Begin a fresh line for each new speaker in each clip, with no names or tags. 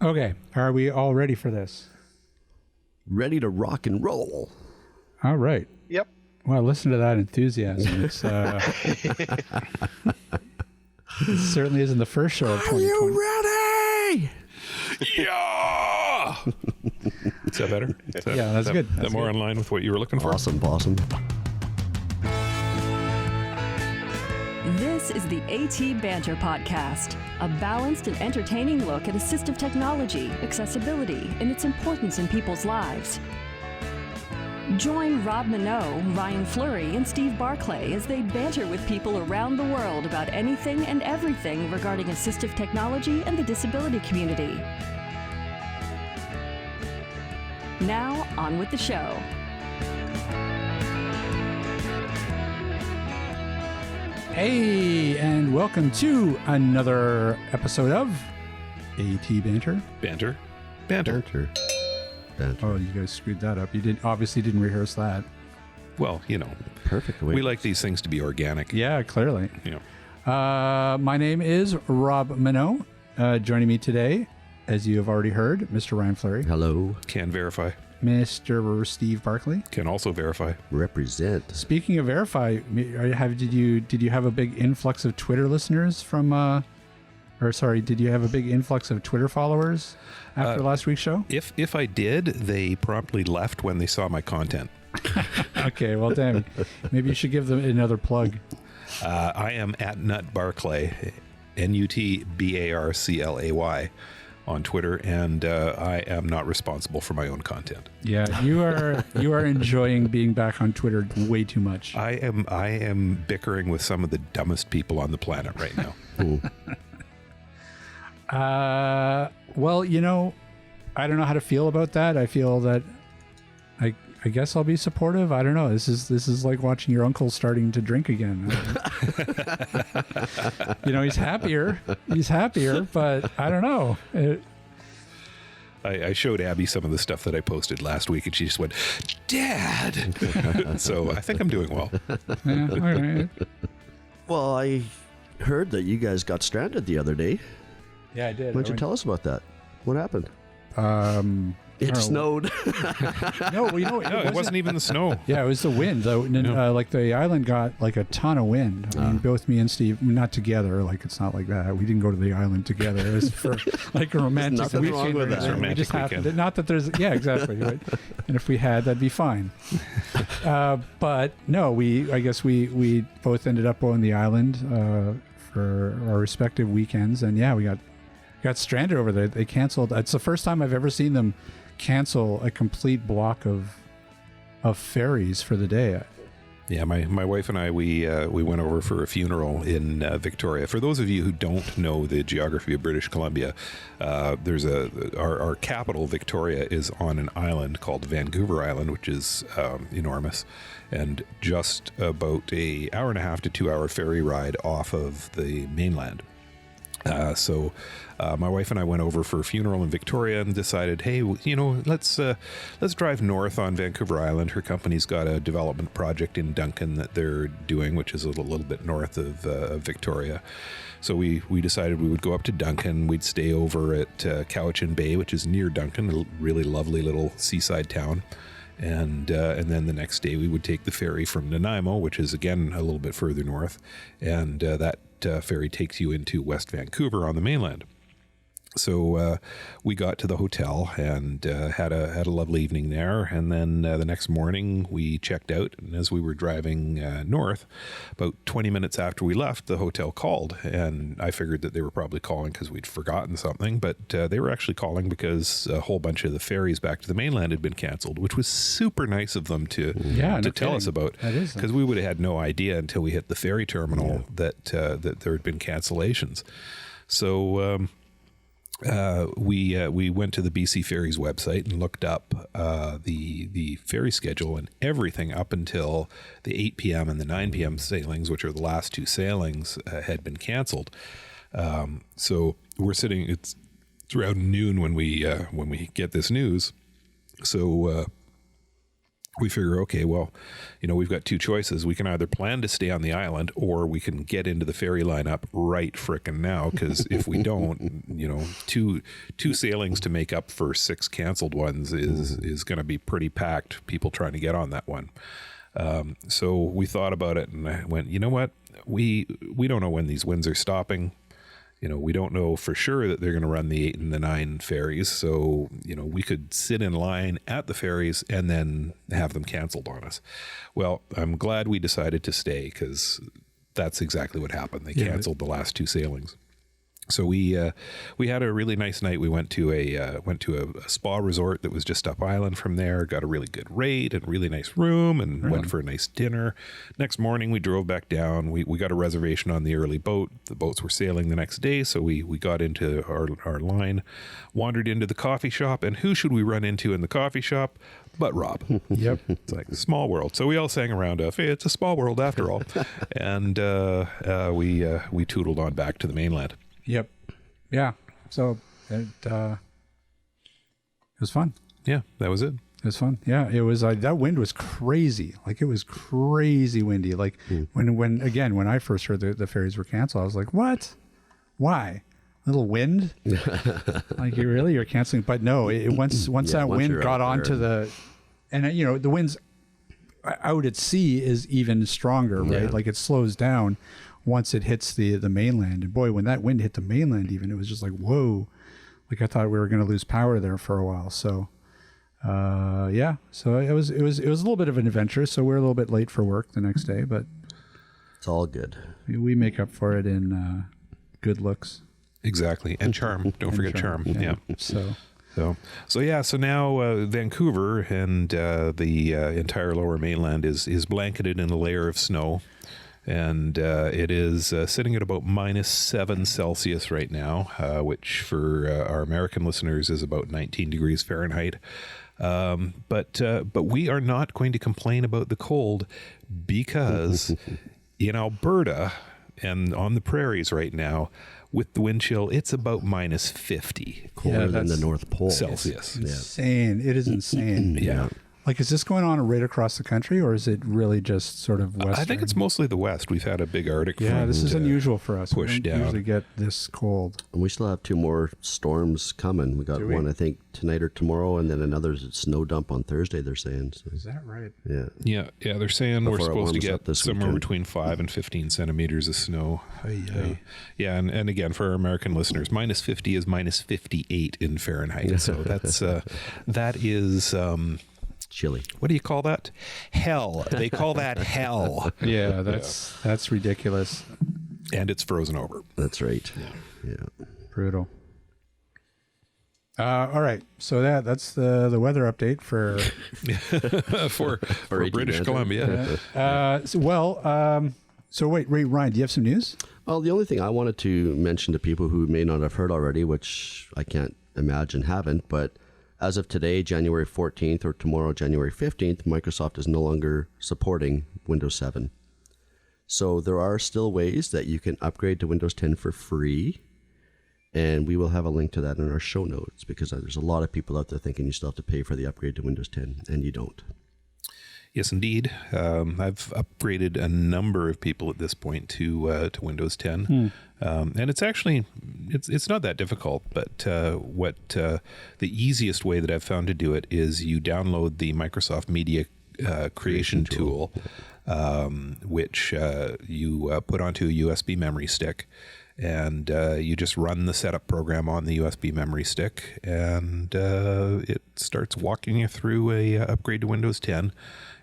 Okay, are we all ready for this?
Ready to rock and roll.
All right.
Yep.
Well, listen to that enthusiasm. It's, it certainly isn't the first show of 2020.
Are you ready?
Yeah! Is that better?
Yeah, that's good.
That's
That's
more
good.
in line with what you were looking for?
Awesome.
This is the AT Banter Podcast, a balanced and entertaining look at assistive technology, accessibility, and its importance in people's lives. Join Rob Minot, Ryan Fleury, and Steve Barclay as they banter with people around the world about anything and everything regarding assistive technology and the disability community. Now, on with the show.
Hey, and welcome to another episode of AT Banter.
Banter.
Oh, you guys screwed that up. You obviously didn't rehearse that.
Well, you know,
Perfect.
we like these things to be organic.
Yeah, clearly.
You know.
My name is Rob Minot. Joining me today, as you have already heard, Mr. Ryan Fleury,
Hello.
Can verify.
Mr. Steve Barclay.
Can also verify.
Represent.
Speaking of verify, did you have a big influx of Twitter listeners from? Did you have a big influx of Twitter followers after last week's show?
If I did, they promptly left when they saw my content.
Okay, well, damn. Maybe you should give them another plug.
I am at Nut Barclay, NUTBARCLAY on Twitter, and I am not responsible for my own content.
Yeah, you are enjoying being back on Twitter way too much.
I am bickering with some of the dumbest people on the planet right now.
Well, you know, I don't know how to feel about that. I feel that I guess I'll be supportive. I don't know. This is like watching your uncle starting to drink again. You know, he's happier, but I don't know.
I showed Abby some of the stuff that I posted last week, and she just went, "Dad!" So I think I'm doing well.
Yeah, all right.
Well, I heard that you guys got stranded the other day.
Yeah, I did.
Why don't you tell us about that? What happened? It
know.
snowed.
No, you know,
No, it wasn't even the snow.
Yeah, it was the wind. Like the island got like a ton of wind. I mean, both me and Steve, not together. Like it's not like that. We didn't go to the island together. It was for like a romantic
Nothing
weekend.
wrong with that.
We
Romantic
just happened.
weekend.
Not that there's. Yeah, exactly. Right. And if we had, that'd be fine. But no, I guess we both ended up on the island for our respective weekends, and yeah, we got stranded over there. They canceled. It's the first time I've ever seen them cancel a complete block of ferries for the day.
Yeah, my wife and I, we went over for a funeral in Victoria. For those of you who don't know the geography of British Columbia, there's our capital, Victoria, is on an island called Vancouver Island, which is enormous, and just about an hour and a half to 2 hour ferry ride off of the mainland. So my wife and I went over for a funeral in Victoria and decided, hey, you know, let's drive north on Vancouver Island. Her company's got a development project in Duncan that they're doing, which is a little bit north of Victoria. So we decided we would go up to Duncan. We'd stay over at Cowichan Bay, which is near Duncan, a really lovely little seaside town. And then the next day we would take the ferry from Nanaimo, which is again a little bit further north, and that ferry takes you into West Vancouver on the mainland. So we got to the hotel and had a lovely evening there, and then the next morning we checked out, and as we were driving north, about 20 minutes after we left, the hotel called, and I figured that they were probably calling because we'd forgotten something, but they were actually calling because a whole bunch of the ferries back to the mainland had been canceled, which was super nice of them to tell us about, because we would have had no idea until we hit the ferry terminal that there had been cancellations. So we went to the BC Ferries website and looked up the ferry schedule, and everything up until the 8 p.m. and the 9 p.m. sailings, which are the last two sailings, had been canceled. So we're sitting. It's around noon when we get this news. So we figure, okay, well, we've got two choices. We can either plan to stay on the island, or we can get into the ferry lineup right frickin' now. Because if we don't, two sailings to make up for 6 canceled ones is going to be pretty packed. People trying to get on that one. So we thought about it, and I went, you know what? We don't know when these winds are stopping. We don't know for sure that they're going to run the 8 and the 9 ferries. So, we could sit in line at the ferries and then have them canceled on us. Well, I'm glad we decided to stay, because that's exactly what happened. They canceled the last 2 sailings. So we had a really nice night. We went to a spa resort that was just up island from there. Got a really good rate and really nice room, and went for a nice dinner. Next morning we drove back down. We got a reservation on the early boat. The boats were sailing the next day, so we got into our line, wandered into the coffee shop, and who should we run into in the coffee shop but Rob?
Yep.
It's like a small world. So we all sang around, hey, it's a small world after all. And we tootled on back to the mainland.
Yep. Yeah. So it was fun.
Yeah, that was it.
It was fun. Yeah, it was. That wind was crazy. Like, it was crazy windy. Like when I first heard the ferries were canceled, I was like, "What? Why? Little wind? Like, you're canceling?" But no, once that wind got onto the winds out at sea is even stronger, right?
Yeah.
Like, it slows down once it hits the mainland. And boy, when that wind hit the mainland, even, it was just like, whoa. Like, I thought we were going to lose power there for a while. So so it was a little bit of an adventure. So we're a little bit late for work the next day, but
it's all good.
We make up for it in good looks.
Exactly. And charm. Don't forget charm. Yeah. So now Vancouver and the entire lower mainland is blanketed in a layer of snow. And it is sitting at about -7 Celsius right now, which for our American listeners is about 19 degrees Fahrenheit. But we are not going to complain about the cold, because in Alberta and on the prairies right now, with the wind chill, it's about -50.
Colder than the North Pole.
Celsius.
Insane. It is insane.
Yeah.
Like, is this going on right across the country, or is it really just sort of western?
I think it's mostly the West. We've had a big Arctic front.
Yeah, this is unusual for us.
Push
we don't
down.
usually get this cold.
And we still have 2 more storms coming. We got one, I think, tonight or tomorrow, and then another snow dump on Thursday, they're saying. So,
Is that right?
yeah.
Yeah. They're saying we're
Before it
supposed to
warms up
get
this
somewhere
weekend.
between 5 and 15 centimeters of snow. Yeah, and again, for our American listeners, -50 is -58 in Fahrenheit. So that is
Chilly.
what do you call that? Hell. They call that hell.
Yeah, that's ridiculous.
And it's frozen over.
That's right. Yeah.
Brutal. All right, so that's the weather update for
for
18
British
Banter.
Columbia.
So wait, Ryan, do you have some news?
Well, the only thing I wanted to mention to people who may not have heard already, which I can't imagine haven't, but as of today, January 14th, or tomorrow, January 15th, Microsoft is no longer supporting Windows 7. So there are still ways that you can upgrade to Windows 10 for free. And we will have a link to that in our show notes, because there's a lot of people out there thinking you still have to pay for the upgrade to Windows 10, and you don't.
Yes, indeed. I've upgraded a number of people at this point to Windows 10, and it's actually it's not that difficult. But the easiest way that I've found to do it is you download the Microsoft Media Creation Tool, which you put onto a USB memory stick. And you just run the setup program on the USB memory stick, and it starts walking you through a upgrade to Windows 10.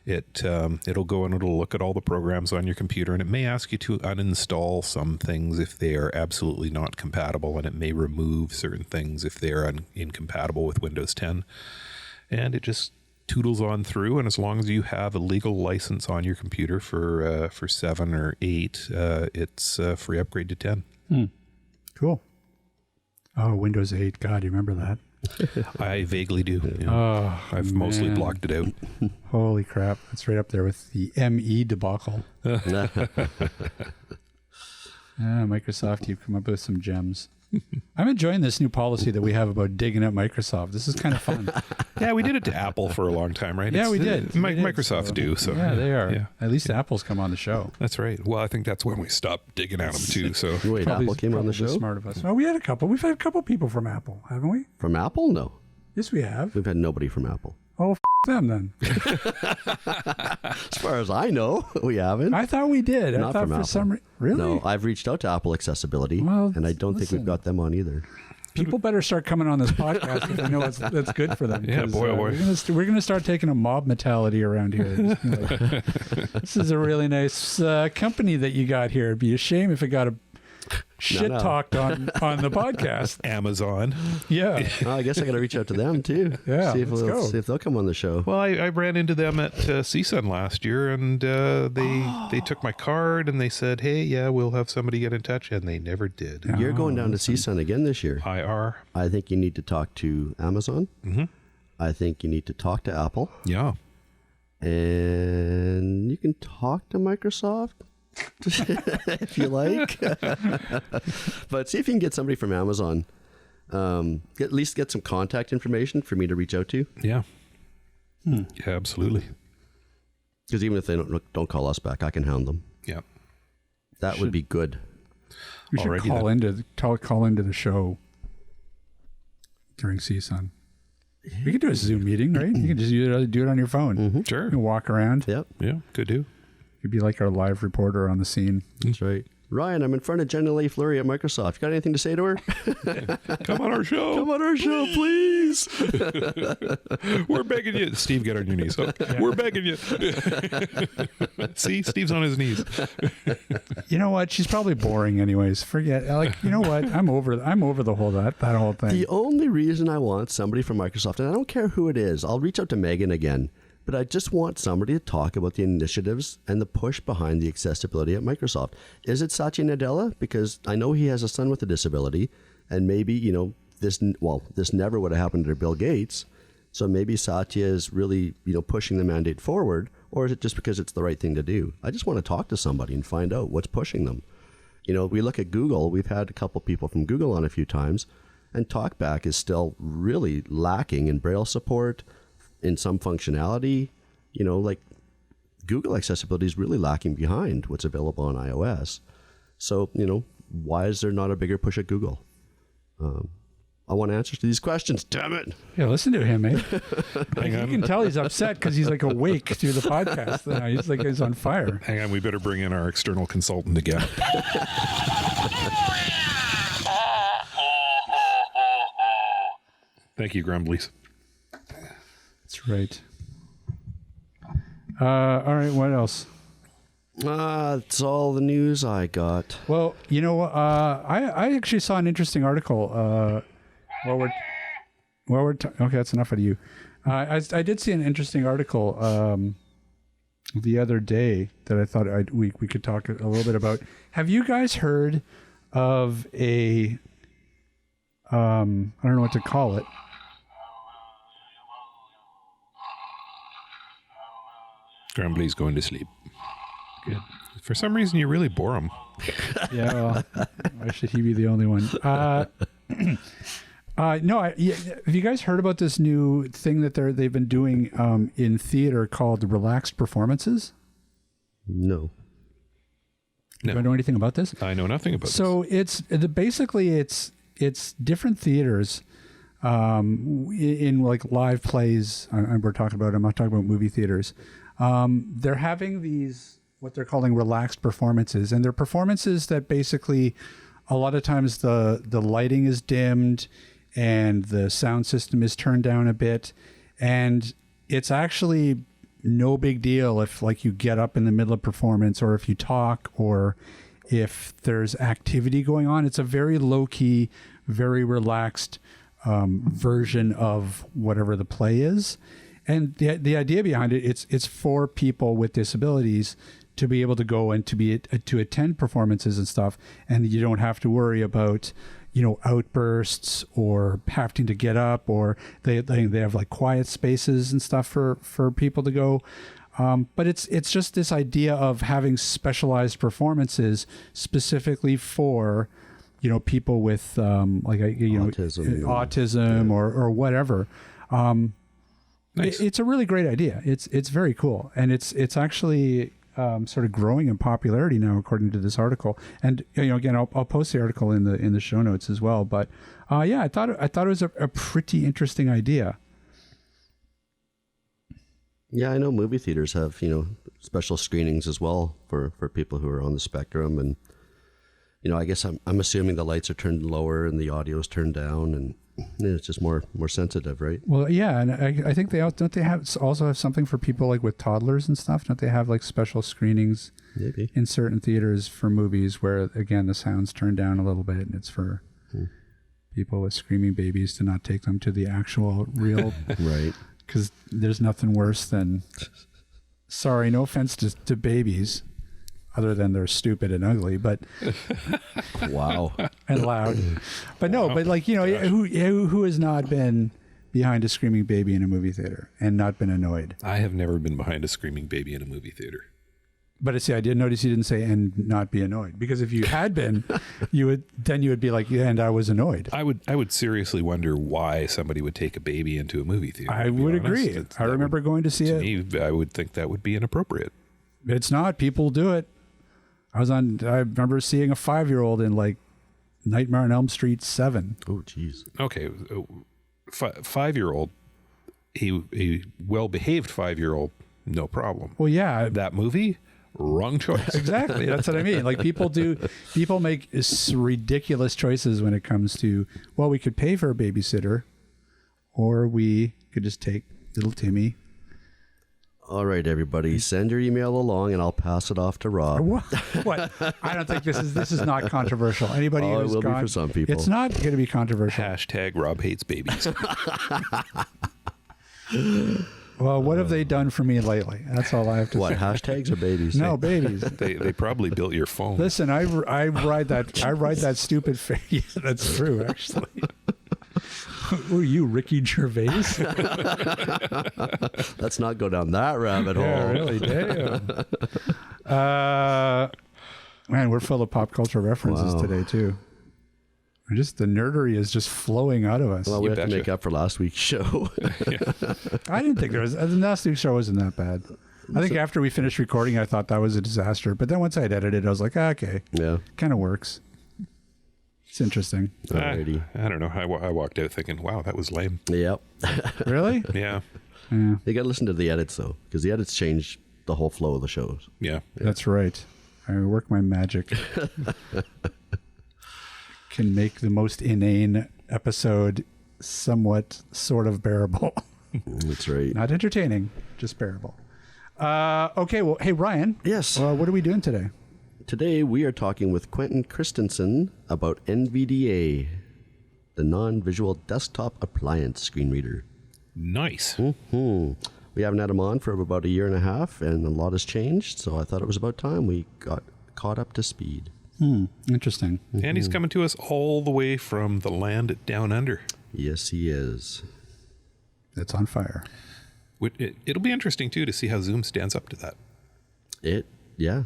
It'll go and it'll look at all the programs on your computer, and it may ask you to uninstall some things if they are absolutely not compatible, and it may remove certain things if they are incompatible with Windows 10. And it just toodles on through, and as long as you have a legal license on your computer for 7 or 8, it's a free upgrade to 10.
Cool. Oh, Windows 8. God, you remember that?
I vaguely do. Yeah.
Oh,
I've mostly
man.
blocked it out.
Holy crap. That's right up there with the ME debacle. Microsoft, you've come up with some gems. I'm enjoying this new policy that we have about digging up Microsoft. This is kind of fun.
Yeah, we did it to Apple for a long time, right?
Yeah, we did.
Microsoft do. So
yeah, they are.
Yeah.
At least Apple's come on the show.
That's right. Well, I think that's when we stopped digging at them too. So
Wait, Apple came on the show?
Smart of us. Oh, we had a couple. We've had a couple people from Apple, haven't we?
From Apple? No.
Yes, we have.
We've had nobody from Apple.
Oh, them then.
As far as I know, we haven't.
I thought we did.
Not
I thought
from
for
Apple.
some really.
No, I've reached out to Apple Accessibility,
Well,
and I don't think we've got them on either.
People better start coming on this podcast if they know that's good for them.
Yeah,
'cause,
boy, oh boy.
We're gonna start taking a mob mentality around here. Just be like, this is a really nice company that you got here. It'd be a shame if it got a shit talked on the podcast.
Amazon.
Yeah.
Well, I guess I got to reach out to them too.
Yeah,
see if
let's go.
they'll come on the show.
Well, I ran into them at CSUN last year, and they took my card and they said, "Hey, yeah, we'll have somebody get in touch," and they never did.
You're going down to CSUN again this year.
IR.
I think you need to talk to Amazon.
Mm-hmm.
I think you need to talk to Apple,
Yeah.
and you can talk to Microsoft if you like. But see if you can get somebody from Amazon. At least get some contact information for me to reach out to.
Yeah. Yeah, absolutely.
Because even if they don't call us back, I can hound them.
Yeah.
That would be good.
We should
Already
call into the show during CSUN. We could do a Zoom meeting, right? You can just do it on your phone.
Mm-hmm.
Sure.
You can walk around.
Yep,
Yeah, could do.
You'd be like our live reporter on the scene.
that's right. Ryan, I'm in front of Jenna Leigh Fleury at Microsoft. You got anything to say to her?
Come on our show.
Come on our show, please.
We're begging you. Steve, get on your knees. Oh, we're begging you. See, Steve's on his knees.
You know what? She's probably boring anyways. Forget. Like, you know what? I'm over the whole that whole thing.
The only reason I want somebody from Microsoft, and I don't care who it is, I'll reach out to Megan again, but I just want somebody to talk about the initiatives and the push behind the accessibility at Microsoft. Is it Satya Nadella? Because I know he has a son with a disability, and maybe, this never would have happened to Bill Gates. So maybe Satya is really, pushing the mandate forward, or is it just because it's the right thing to do? I just want to talk to somebody and find out what's pushing them. We look at Google. We've had a couple people from Google on a few times, and TalkBack is still really lacking in Braille support, in some functionality. Like Google accessibility is really lacking behind what's available on iOS. So, why is there not a bigger push at Google? I want answers to these questions, damn it.
Yeah, listen to him, eh? You can tell he's upset because he's like awake through the podcast. He's on fire.
Hang on, we better bring in our external consultant again. Thank you, Grumblies.
That's right. All right, what else?
That's all the news I got.
Well, you know what? I actually saw an interesting article. Okay, that's enough out of you. I did see an interesting article the other day that I thought we could talk a little bit about. Have you guys heard of a I don't know what to call it.
Grumbly's going to sleep.
Good.
For some reason, you really bore him.
Yeah, well, why should he be the only one? No, have you guys heard about this new thing that they've been doing in theater called relaxed performances?
No.
Do I know anything about this?
I know nothing about this.
So it's different theaters in like live plays. We're talking about. I'm not talking about movie theaters. They're having these what they're calling relaxed performances, and they're performances that basically a lot of times the lighting is dimmed and the sound system is turned down a bit, and it's actually no big deal if like you get up in the middle of performance or if you talk or if there's activity going on. It's a very low-key, very relaxed version of whatever the play is. And the idea behind it, it's for people with disabilities to be able to go and to attend performances and stuff, and you don't have to worry about outbursts or having to get up, or they have like quiet spaces and stuff for people to go. But it's just this idea of having specialized performances specifically for people with autism or whatever.
Nice.
It's a really great idea. It's very cool, and it's actually sort of growing in popularity now, according to this article. And again, I'll post the article in the show notes as well. But I thought it was a pretty interesting idea.
Yeah, I know movie theaters have special screenings as well for people who are on the spectrum, and I guess I'm assuming the lights are turned lower and the audio is turned down, and it's just more sensitive, right?
Well, yeah, and I think they also have something for people like with toddlers and stuff. Don't they have like special screenings
Maybe
in certain theaters for movies where again the sound's turned down a little bit, and it's for people with screaming babies to not take them to the actual real
right.
Because there's nothing worse than, sorry, no offense to babies, other than they're stupid and ugly, but
Wow.
and loud. But no, but like who has not been behind a screaming baby in a movie theater and not been annoyed?
I have never been behind a screaming baby in a movie theater.
But I did notice you didn't say and not be annoyed, because if you had been, you would be like, yeah, and I was annoyed.
I would seriously wonder why somebody would take a baby into a movie theater.
I would agree. I remember going to see it.
To me, I would think that would be inappropriate.
It's not. People do it. I remember seeing a 5-year-old in like Nightmare on Elm Street 7.
Oh, jeez.
Okay, 5-year-old, a well-behaved 5-year-old, no problem.
Well, yeah.
That movie, wrong choice.
Exactly. That's what I mean. Like people make ridiculous choices when it comes to, well, we could pay for a babysitter, or we could just take little Timmy.
All right, everybody, send your email along, and I'll pass it off to Rob.
What? I don't think this is not controversial. Anybody
Oh, it
who's
will be
gone,
for some people.
It's not going to be controversial.
Hashtag Rob hates babies.
Well, what have they done for me lately? That's all I have to
What,
say.
hashtags or babies?
No, babies.
They probably built your phone.
Listen, I ride that stupid face. Yeah, that's true, actually. Who are you, Ricky Gervais?
Let's not go down that rabbit hole.
Yeah, really, damn. Man, we're full of pop culture references today, too. The nerdery is just flowing out of us.
Well, we have to make up for last week's show.
I didn't think the last week's show wasn't that bad. I think after we finished recording, I thought that was a disaster. But then once I'd edited, I was like, okay,
Yeah.
kind of works. It's interesting.
Alrighty.
I don't know. I walked out thinking, wow, that was lame.
Yep.
Really?
Yeah.
Yeah,
You got to listen to the edits, though, because the edits change the whole flow of the shows.
Yeah.
that's right. I work my magic. Can make the most inane episode somewhat sort of bearable.
That's right.
Not entertaining, just bearable. Okay, well, hey, Ryan.
Yes.
What are we doing today?
Today, we are talking with Quentin Christensen about NVDA, the non-visual desktop appliance screen reader.
Nice.
We haven't had him on for about a year and a half, and a lot has changed, so I thought it was about time we got caught up to speed.
Interesting.
And he's coming to us all the way from the land down under.
Yes, he is.
It's on fire.
It'll be interesting, too, to see how Zoom stands up to that.
Yeah.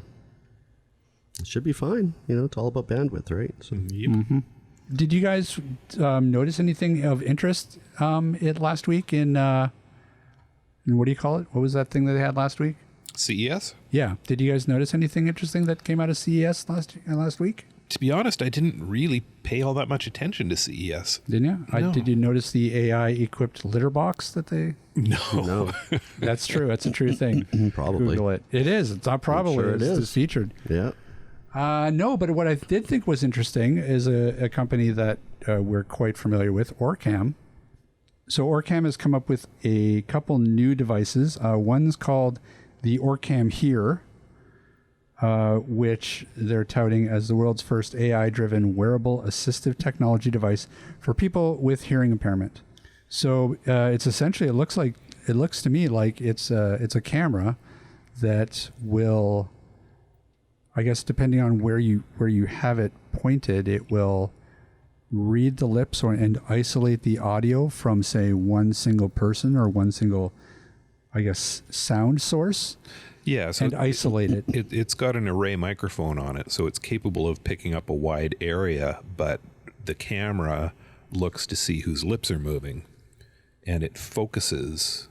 It should be fine. It's all about bandwidth, right? So,
Yep.
Did you guys notice anything of interest last week in what do you call it? What was that thing that they had last week?
CES?
Yeah. Did you guys notice anything interesting that came out of CES last week?
To be honest, I didn't really pay all that much attention to CES.
Didn't you?
No.
Did you notice the AI-equipped litter box that they...
no.
That's true. That's a true thing.
Probably.
Google it. It is. It's not probably.
Sure it is.
It's featured.
Yeah.
No, but what I did think was interesting is a company that we're quite familiar with, OrCam. So OrCam has come up with a couple new devices. One's called the OrCam Here, which they're touting as the world's first AI-driven wearable assistive technology device for people with hearing impairment. So it's essentially, it looks to me like it's a camera that will, I guess, depending on where you have it pointed, it will read the lips and isolate the audio from, say, one single person or one single, I guess, sound source.
Yeah, so
and isolate it.
It's got an array microphone on it, so it's capable of picking up a wide area, but the camera looks to see whose lips are moving, and it focuses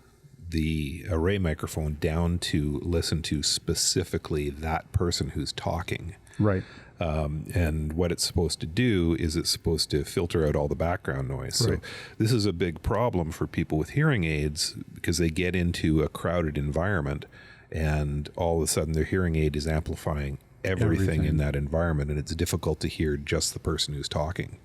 the array microphone down to listen to specifically that person who's talking.
Right.
And what it's supposed to do is it's supposed to filter out all the background noise.
Right.
So this is a big problem for people with hearing aids because they get into a crowded environment and all of a sudden their hearing aid is amplifying everything in that environment, and it's difficult to hear just the person who's talking.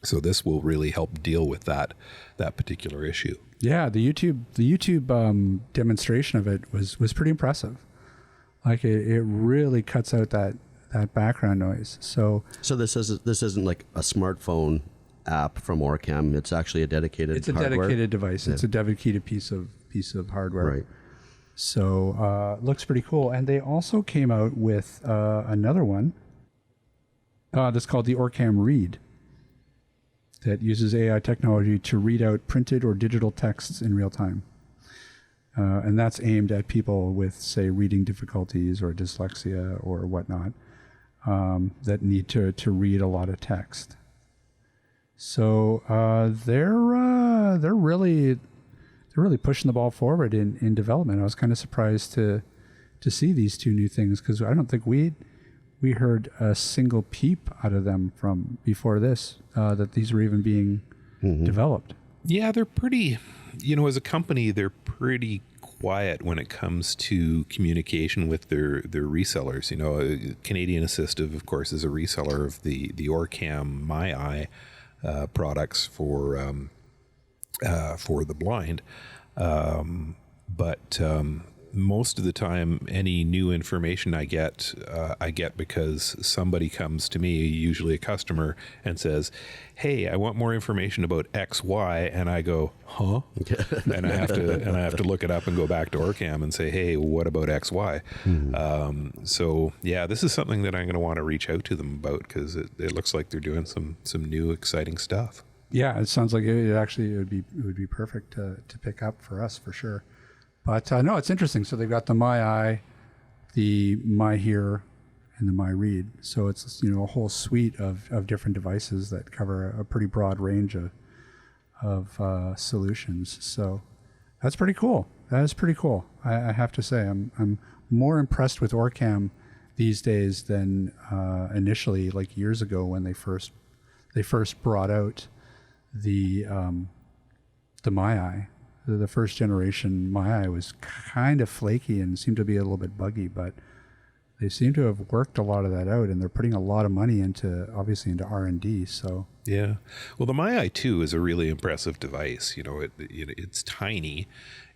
So this will really help deal with that particular issue.
Yeah, the YouTube demonstration of it was pretty impressive. Like it really cuts out that background noise. So
this isn't like a smartphone app from OrCam. It's actually a dedicated hardware.
dedicated device. Yeah. It's a dedicated piece of hardware.
Right.
So looks pretty cool. And they also came out with another one that's called the OrCam Read, that uses AI technology to read out printed or digital texts in real time. And that's aimed at people with, say, reading difficulties or dyslexia or whatnot, that need to read a lot of text. So they're really pushing the ball forward in development. I was kind of surprised to see these two new things, because I don't think we heard a single peep out of them from before this, that these were even being developed.
Yeah, they're pretty, as a company, they're pretty quiet when it comes to communication with their resellers. Canadian Assistive, of course, is a reseller of the OrCam My Eye products for the blind. But most of the time, any new information I get because somebody comes to me, usually a customer, and says, "Hey, I want more information about X, Y," and I go, "Huh?" and I have to look it up and go back to OrCam and say, "Hey, what about X, Y?" So yeah, this is something that I'm going to want to reach out to them about, because it looks like they're doing some new exciting stuff.
Yeah, it sounds like it would be perfect to pick up for us for sure. But no, it's interesting. So they've got the My Eye, the My Hear, and the My Read. So it's a whole suite of different devices that cover a pretty broad range of solutions. So that's pretty cool. That is pretty cool. I have to say, I'm more impressed with OrCam these days than initially, like years ago when they first brought out the My Eye. The first generation My Eye was kind of flaky and seemed to be a little bit buggy, but they seem to have worked a lot of that out, and they're putting a lot of money into R&D. So
yeah, well, the My Eye 2 is a really impressive device. It's tiny,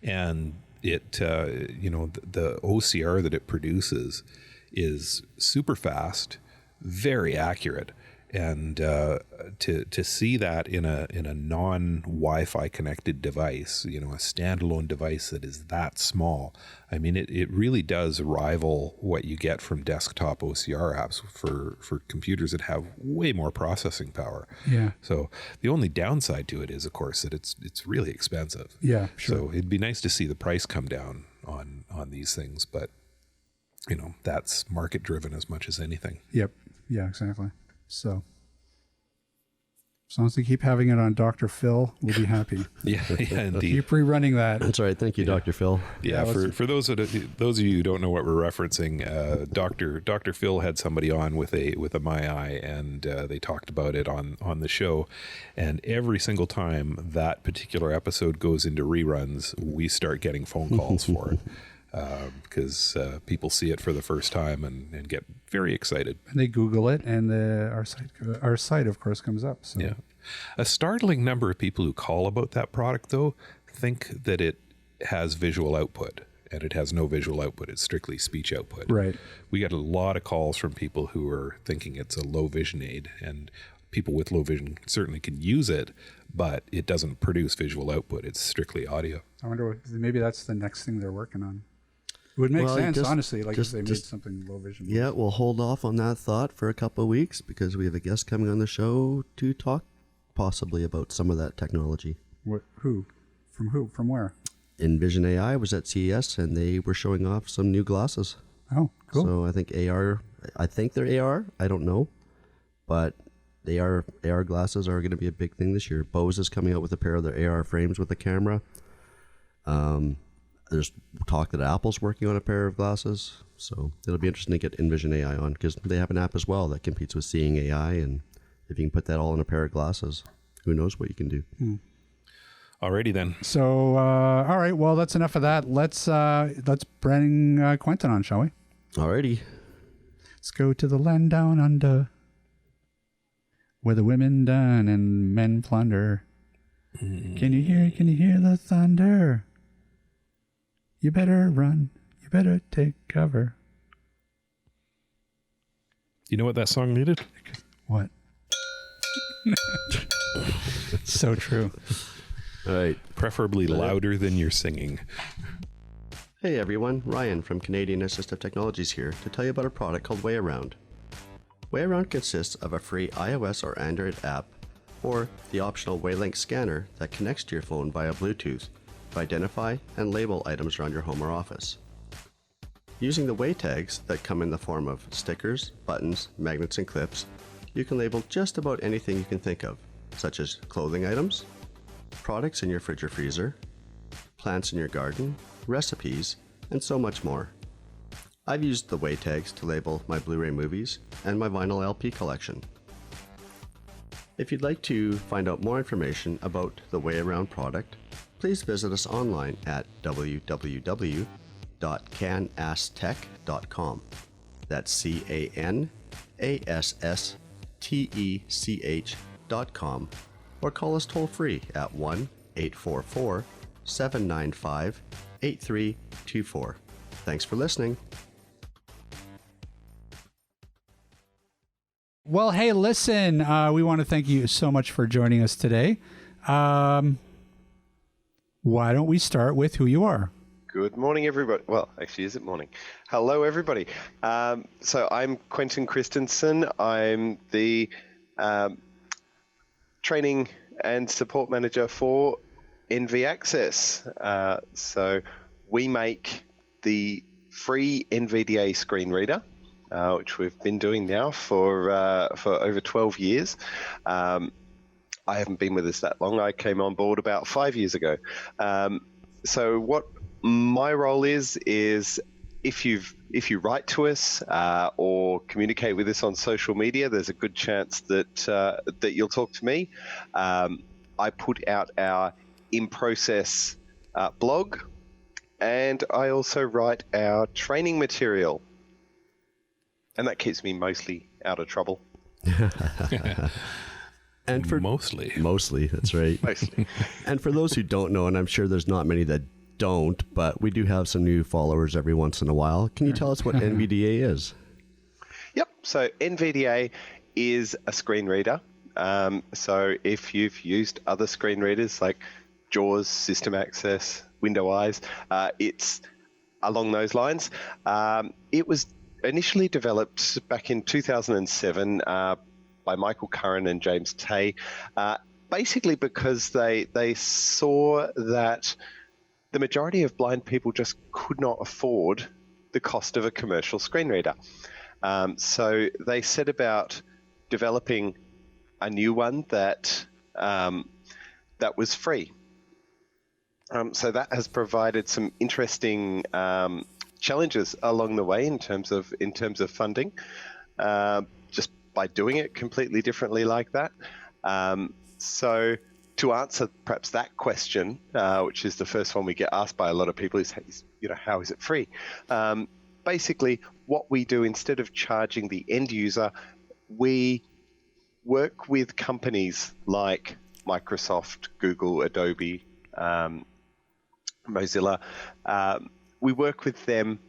and it the OCR that it produces is super fast, very accurate. And to see that in a non-Wi-Fi connected device, a standalone device that is that small, I mean, it really does rival what you get from desktop OCR apps for computers that have way more processing power.
Yeah.
So the only downside to it is, of course, that it's really expensive.
Yeah, sure.
So it'd be nice to see the price come down on these things, but that's market driven as much as anything.
Yep. Yeah, exactly. So as long as they keep having it on Dr. Phil, we'll be happy.
Yeah, indeed.
Keep rerunning that.
That's right. Thank you, Dr. Phil.
Yeah, for those of you who don't know what we're referencing, Dr. Phil had somebody on with a My Eye, and they talked about it on the show. And every single time that particular episode goes into reruns, we start getting phone calls for it. Because people see it for the first time and get very excited.
And they Google it, and our site, of course, comes up. So.
Yeah. A startling number of people who call about that product, though, think that it has visual output, and it has no visual output. It's strictly speech output.
Right.
We get a lot of calls from people who are thinking it's a low vision aid, and people with low vision certainly can use it, but it doesn't produce visual output. It's strictly audio.
I wonder maybe that's the next thing they're working on. It would make sense, honestly, if they made something low vision.
Yeah, we'll hold off on that thought for a couple of weeks, because we have a guest coming on the show to talk possibly about some of that technology.
Who? From where?
NVDA was at CES, and they were showing off some new glasses.
Oh, cool.
So I think they're AR. I don't know, but AR glasses are going to be a big thing this year. Bose is coming out with a pair of their AR frames with a camera. There's talk that Apple's working on a pair of glasses, so it'll be interesting to get NVDA on, because they have an app as well that competes with Seeing AI, and if you can put that all in a pair of glasses, who knows what you can do.
Alrighty then.
So, all right. Well, that's enough of that. Let's bring Quentin on, shall we?
Alrighty.
Let's go to the land down under, where the women dine and men plunder. Can you hear the thunder? You better run. You better take cover.
You know what that song needed?
What? So true.
All right.
Preferably louder than you're singing.
Hey everyone, Ryan from Canadian Assistive Technologies here to tell you about a product called WayAround. WayAround consists of a free iOS or Android app, or the optional WayLink scanner that connects to your phone via Bluetooth to identify and label items around your home or office. Using the Way tags that come in the form of stickers, buttons, magnets, and clips, you can label just about anything you can think of, such as clothing items, products in your fridge or freezer, plants in your garden, recipes, and so much more. I've used the Way tags to label my Blu-ray movies and my vinyl LP collection. If you'd like to find out more information about the WayAround product, please visit us online at www.canasstech.com. That's CANASSTECH.com, or call us toll free at 1-844-795-8324. Thanks for listening.
Well, hey, listen, we want to thank you so much for joining us today. Why don't we start with who you are?
Good morning, everybody. Well, actually, is it morning? Hello, everybody. So I'm Quentin Christensen. I'm the training and support manager for NV Access. So we make the free NVDA screen reader, which we've been doing now for over 12 years. I haven't been with us that long. I came on board about 5 years ago. So what my role is if you write to us or communicate with us on social media, there's a good chance that you'll talk to me. I put out our In Process blog, and I also write our training material, and that keeps me mostly out of trouble.
And for mostly, that's right.
Mostly.
And for those who don't know, and I'm sure there's not many that don't, but we do have some new followers every once in a while. Can you tell us what NVDA is?
Yep. So NVDA is a screen reader. So if you've used other screen readers like JAWS, System Access, Window Eyes, it's along those lines. It was initially developed back in 2007 by Michael Curran and James Tay, basically because they saw that the majority of blind people just could not afford the cost of a commercial screen reader. So they set about developing a new one that was free. So that has provided some interesting challenges along the way in terms of funding, just by doing it completely differently like that. So to answer perhaps that question, which is the first one we get asked by a lot of people, is how is it free? Basically, what we do, instead of charging the end user, we work with companies like Microsoft, Google, Adobe, Mozilla. We work with them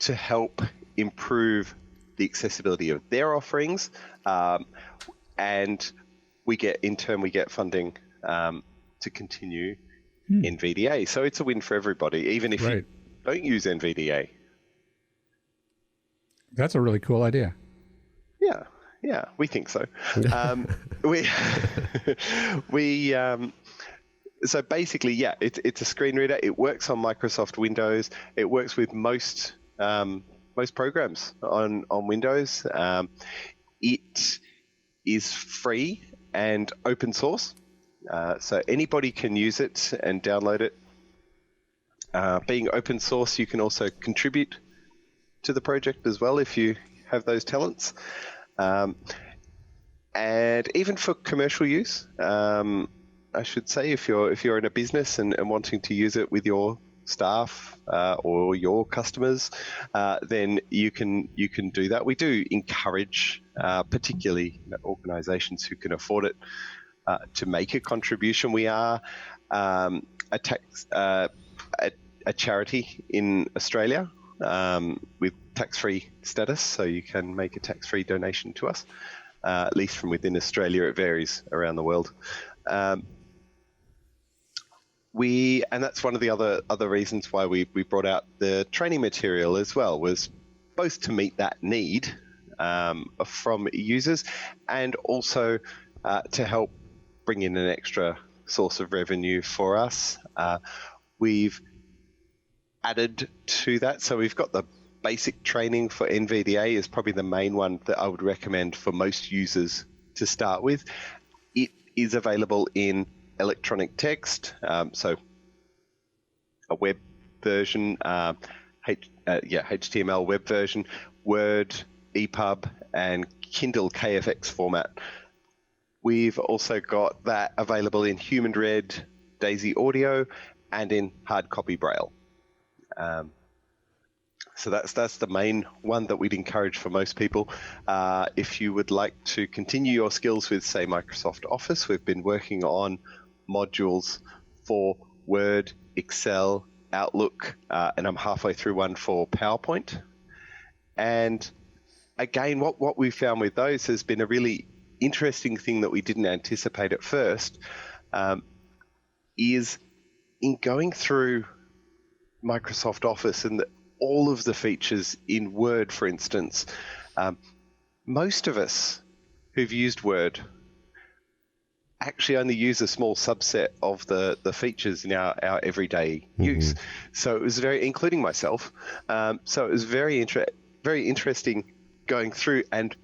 to help improve the accessibility of their offerings, and we get funding to continue NVDA. So it's a win for everybody, even if you don't use NVDA.
That's a really cool idea.
Yeah, we think so. We So basically, yeah, it's a screen reader. It works on Microsoft Windows. It works with most programs on Windows. It is free and open source, so anybody can use it and download it. Being open source, you can also contribute to the project as well if you have those talents. And even for commercial use, I should say, if you're in a business and wanting to use it with your staff or your customers, then you can do that. We do encourage, particularly organisations who can afford it, to make a contribution. We are a charity in Australia with tax-free status, so you can make a tax-free donation to us. At least from within Australia, it varies around the world. And that's one of the other reasons why we brought out the training material as well, was both to meet that need from users and also to help bring in an extra source of revenue for us. We've added to that, so we've got the basic training for NVDA is probably the main one that I would recommend for most users to start with. It is available in electronic text, so a web version, HTML web version, Word, EPUB, and Kindle KFX format. We've also got that available in human read, Daisy Audio, and in hard copy Braille. So that's the main one that we'd encourage for most people. If you would like to continue your skills with, say, Microsoft Office, we've been working on modules for Word, Excel, Outlook, and I'm halfway through one for PowerPoint. And again, what we found with those has been a really interesting thing that we didn't anticipate at first, is in going through Microsoft Office and all of the features in Word, for instance. Most of us who've used Word actually only use a small subset of the features in our everyday use. So it was including myself. So it was very interesting going through and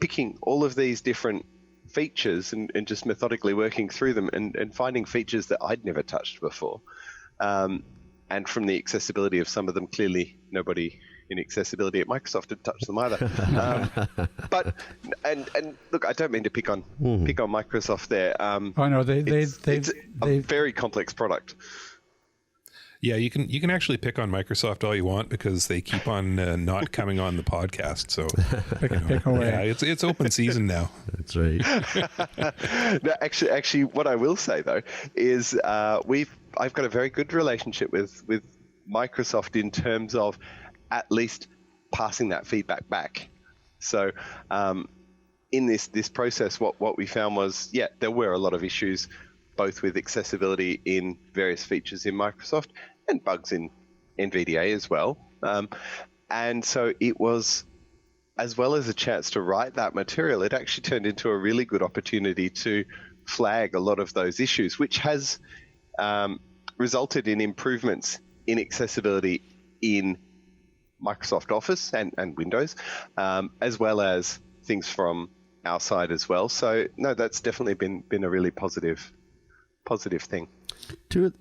picking all of these different features and just methodically working through them and finding features that I'd never touched before. And from the accessibility of some of them, clearly nobody in accessibility at Microsoft had touched them either. But look, I don't mean to pick on Microsoft there.
No,
it's a very complex product.
Yeah, you can actually pick on Microsoft all you want because they keep on not coming on the podcast. So
pick away.
Yeah, it's open season now.
That's right.
No, actually, what I will say though is I've got a very good relationship with Microsoft in terms of at least passing that feedback back. So in this process, what we found was, there were a lot of issues, both with accessibility in various features in Microsoft and bugs in NVDA as well. And so it was, as well as a chance to write that material, it actually turned into a really good opportunity to flag a lot of those issues, which has resulted in improvements in accessibility in Microsoft Office and Windows, as well as things from our side as well. So no, that's definitely been a really positive thing.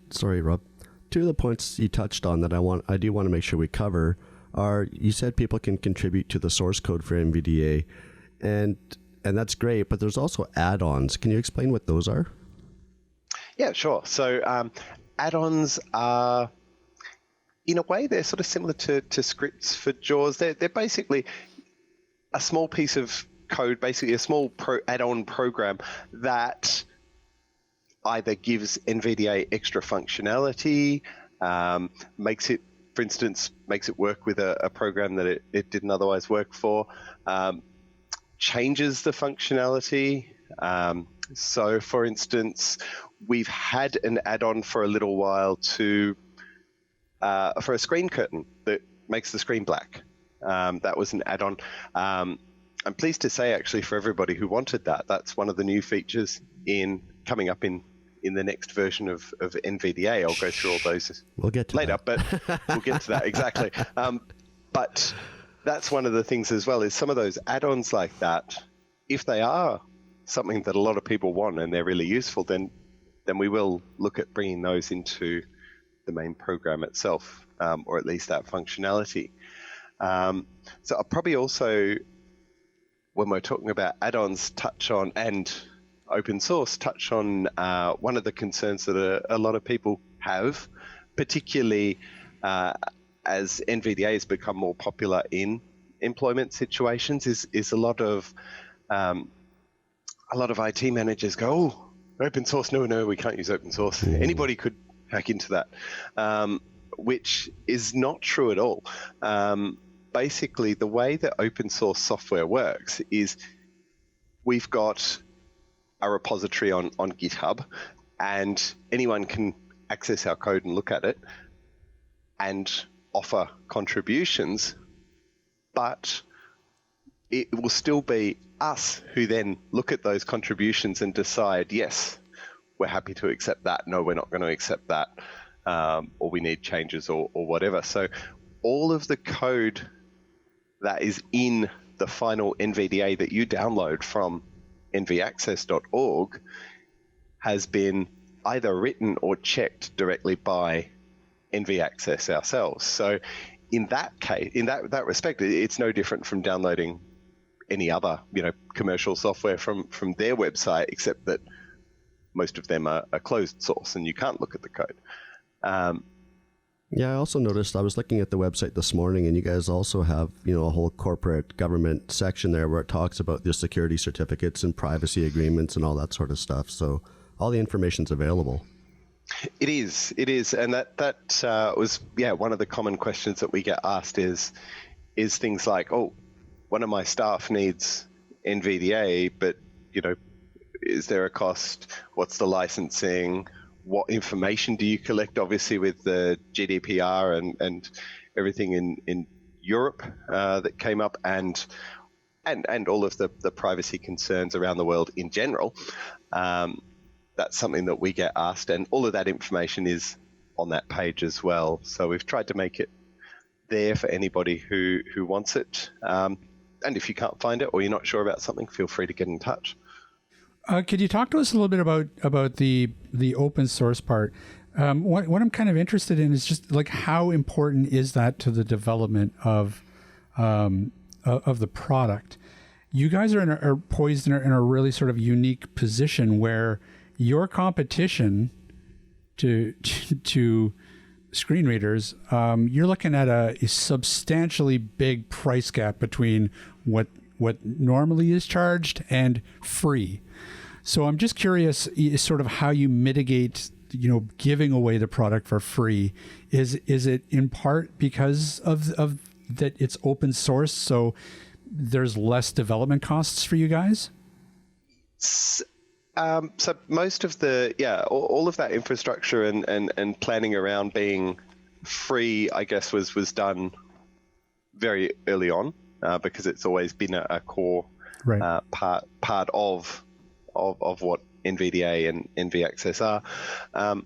Sorry, Rob. Two of the points you touched on that I do want to make sure we cover are, you said people can contribute to the source code for NVDA, and that's great, but there's also add-ons. Can you explain what those are?
Yeah, sure. So add-ons are, in a way, they're sort of similar to scripts for JAWS. They're basically a small piece of code, basically a small add-on program that either gives NVDA extra functionality, makes it work with a program that it didn't otherwise work for, changes the functionality. So, for instance, we've had an add-on for a little while for a screen curtain that makes the screen black. That was an add-on. I'm pleased to say, actually, for everybody who wanted that, that's one of the new features coming up in in the next version of NVDA. I'll go through all those
We'll get to
later,
that.
but we'll get to that, exactly. But that's one of the things as well, is some of those add-ons like that, if they are something that a lot of people want and they're really useful, then we will look at bringing those into the main program itself, or at least that functionality. So I'll probably also, when we're talking about add-ons, touch on, and open source, touch on one of the concerns that a lot of people have, particularly as NVDA has become more popular in employment situations, is a lot of IT managers go, oh, open source, no, we can't use open source. Anybody could hack into that, which is not true at all. Basically, the way that open source software works is we've got a repository on GitHub, and anyone can access our code and look at it and offer contributions, but it will still be us who then look at those contributions and decide, yes, we're happy to accept that, no, we're not going to accept that, or we need changes or whatever. So all of the code that is in the final NVDA that you download from nvaccess.org has been either written or checked directly by NVAccess ourselves. So in that case, in that respect, it's no different from downloading any other, commercial software from their website, except that most of them are closed source and you can't look at the code.
Yeah, I also noticed, I was looking at the website this morning, and you guys also have, a whole corporate government section there where it talks about the security certificates and privacy agreements and all that sort of stuff. So all the information's available.
It is. And that was, one of the common questions that we get asked is things like, oh, one of my staff needs NVDA, but, is there a cost? What's the licensing? What information do you collect, obviously, with the GDPR and everything in Europe that came up, and all of the privacy concerns around the world in general. That's something that we get asked, and all of that information is on that page as well. So we've tried to make it there for anybody who wants it. And if you can't find it or you're not sure about something, feel free to get in touch.
Could you talk to us a little bit about the open source part? What I'm kind of interested in is just like, how important is that to the development of the product? You guys are poised in a really sort of unique position where your competition to screen readers, you're looking at a substantially big price gap between what normally is charged and free. So I'm just curious, sort of how you mitigate, giving away the product for free. Is it in part because of that it's open source, so there's less development costs for you guys?
So most of all of that infrastructure and planning around being free, I guess, was done very early on, because it's always been a core part of what NVDA and NVAccess are.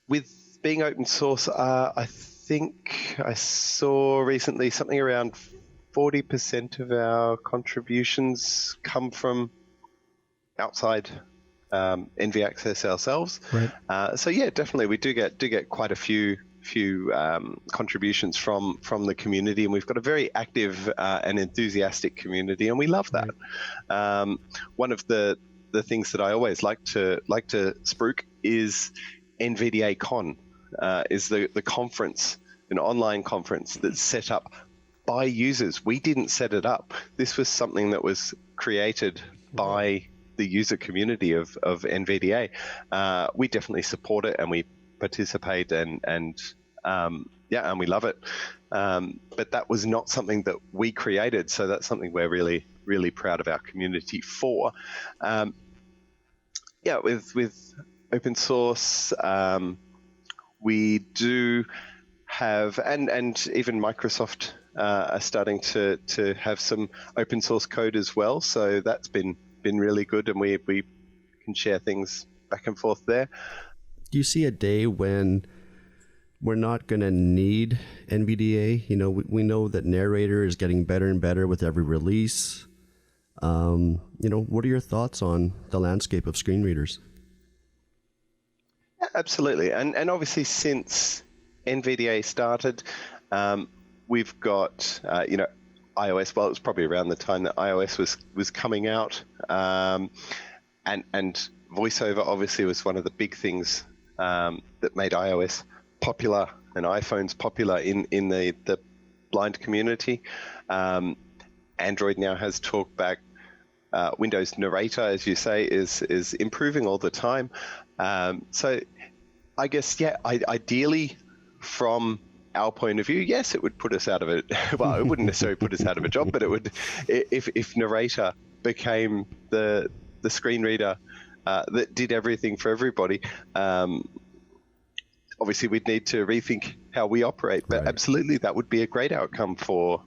With being open source, I think I saw recently something around 40% of our contributions come from outside NVAccess ourselves. Right. So yeah, definitely we do get quite a few contributions from the community, and we've got a very active and enthusiastic community, and we love that. One of the things that I always like to spruik is NVDA Con, is the conference, an online conference that's set up by users. We didn't set it up. This was something that was created by the user community of NVDA. We definitely support it, and we participate, and we love it. But that was not something that we created, so that's something we're really, really proud of our community for. With open source, we do have, and even Microsoft are starting to have some open source code as well. So that's been really good, and we can share things back and forth there.
Do you see a day when we're not going to need NVDA? You know, we know that Narrator is getting better and better with every release. You know, what are your thoughts on the landscape of screen readers?
Absolutely. And obviously since NVDA started, we've got, you know, iOS. Well, it was probably around the time that iOS was coming out. And VoiceOver obviously was one of the big things that made iOS popular and iPhones popular in the blind community. Android now has TalkBack. Windows Narrator, as you say, is improving all the time. So I guess, yeah, ideally from our point of view, yes, it would put us out of it. Well, it wouldn't necessarily put us out of a job, but it would, if Narrator became the screen reader that did everything for everybody, obviously we'd need to rethink how we operate. But absolutely, that would be a great outcome for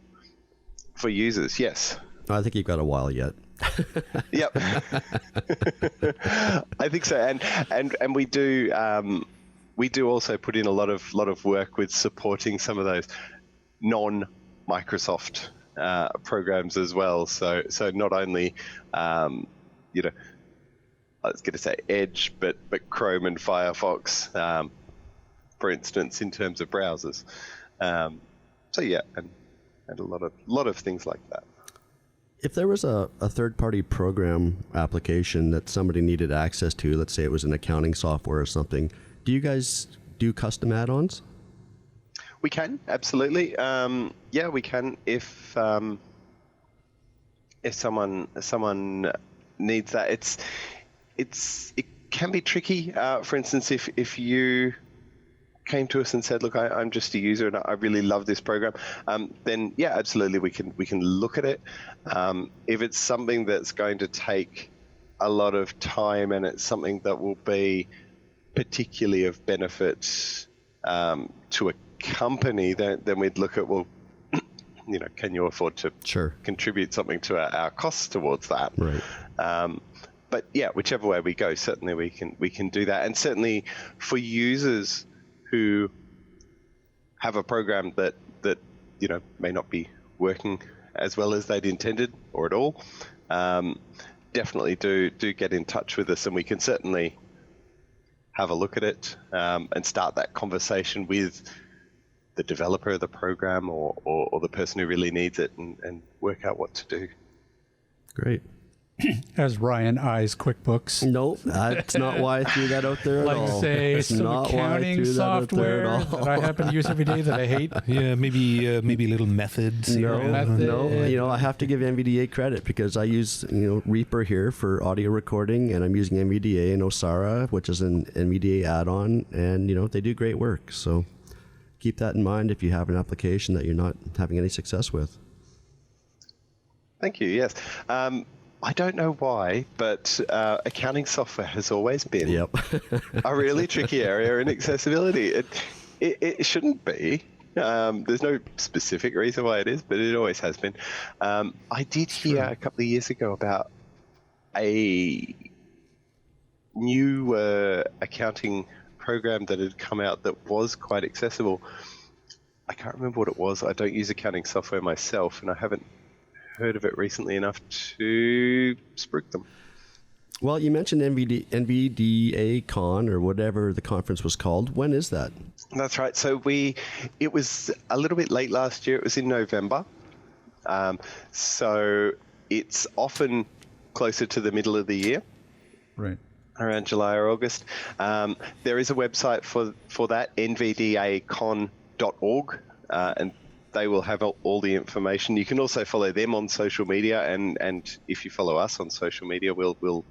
users, yes.
I think you've got a while yet.
Yep. I think so, and we do also put in a lot of work with supporting some of those non-Microsoft programs as well. So not only you know, I was going to say Edge, but Chrome and Firefox, for instance, in terms of browsers. So yeah, and a lot of things like that.
If there was a third-party program application that somebody needed access to, let's say it was an accounting software or something, do you guys do custom add-ons?
We can, absolutely. Yeah, we can. If someone needs that, it can be tricky. For instance, if you came to us and said, look, I'm just a user and I really love this program, then yeah, absolutely, we can look at it. If it's something that's going to take a lot of time and it's something that will be particularly of benefit to a company, then we'd look at, well, you know, can you afford to contribute something to our costs towards that?
Right.
But yeah, whichever way we go, certainly we can do that. And certainly for users who have a program that you know may not be working as well as they'd intended or at all, definitely do get in touch with us, and we can certainly have a look at it and start that conversation with the developer of the program or the person who really needs it and work out what to do.
Great.
As Ryan eyes QuickBooks.
Nope, that's not why I threw that out there at all.
Like, say,
That's
some
not why I
accounting
threw that out there
software
at all.
that I happen to use every day that I hate.
Yeah, maybe little methods.
No,
Method.
no. You know, I have to give NVDA credit because I use, you know, Reaper here for audio recording, and I'm using NVDA and Osara, which is an NVDA add-on, and you know they do great work. So keep that in mind if you have an application that you're not having any success with.
Thank you. Yes. I don't know why, but accounting software has always been a really tricky area in accessibility. It shouldn't be. There's no specific reason why it is, but it always has been. I did hear a couple of years ago about a new accounting program that had come out that was quite accessible. I can't remember what it was. I don't use accounting software myself, and I haven't heard of it recently enough to spruik them.
Well, you mentioned NVDA Con or whatever the conference was called. When is that?
That's right. So it was a little bit late last year. It was in November. So it's often closer to the middle of the year.
Right.
Around July or August. There is a website for that, nvdacon.org, and they will have all the information. You can also follow them on social media, and if you follow us on social media, we'll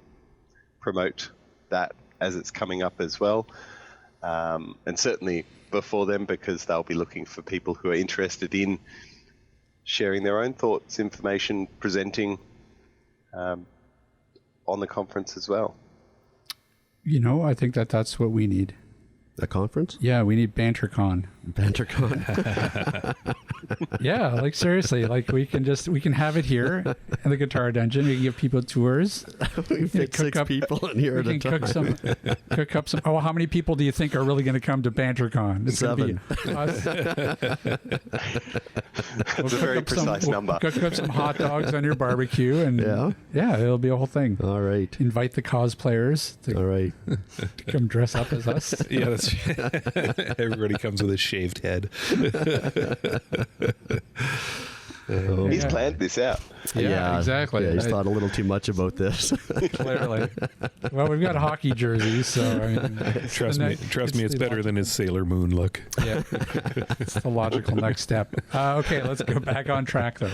promote that as it's coming up as well. And certainly before them, because they'll be looking for people who are interested in sharing their own thoughts, information, presenting on the conference as well.
You know, I think that's what we need.
A conference?
Yeah, we need BanterCon.
BanterCon.
Yeah, like seriously, like we can have it here in the Guitar Dungeon. We can give people tours.
We fit 6 people in here at a time.
Cook up some. Oh, how many people do you think are really going to come to BanterCon? It's
7.
Us.
That's a very precise number.
Cook up some hot dogs on your barbecue, and yeah, it'll be a whole thing.
All right.
Invite the cosplayers to come dress up as us.
Yeah, that's everybody comes with a shaved head.
He's planned this out.
Yeah, exactly.
Yeah, he's thought a little too much about this.
Clearly. Well, we've got hockey jerseys, so I mean,
trust me, it's better than his Sailor Moon look.
Yeah, it's the logical next step. Okay, let's go back on track though.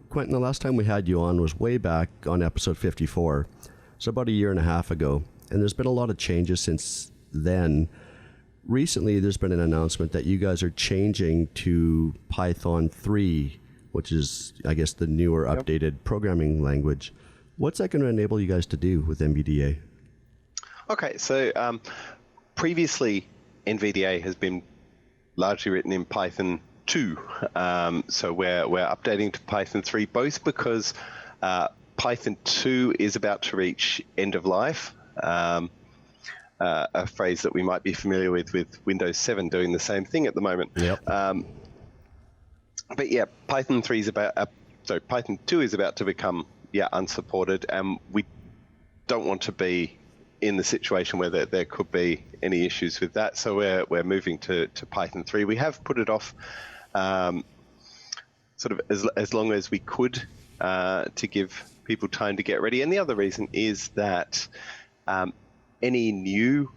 Quentin, the last time we had you on was way back on episode 54, so about a year and a half ago, and there's been a lot of changes since then. Recently, there's been an announcement that you guys are changing to Python 3, which is, I guess, the newer, updated programming language. What's that going to enable you guys to do with NVDA?
Okay, so previously, NVDA has been largely written in Python 2. So we're updating to Python 3, both because Python 2 is about to reach end of life. A phrase that we might be familiar with Windows 7 doing the same thing at the moment.
Yep.
But yeah, Python 2 is about to become unsupported, and we don't want to be in the situation where there could be any issues with that. So we're moving to Python 3. We have put it off sort of as long as we could to give people time to get ready. And the other reason is that any new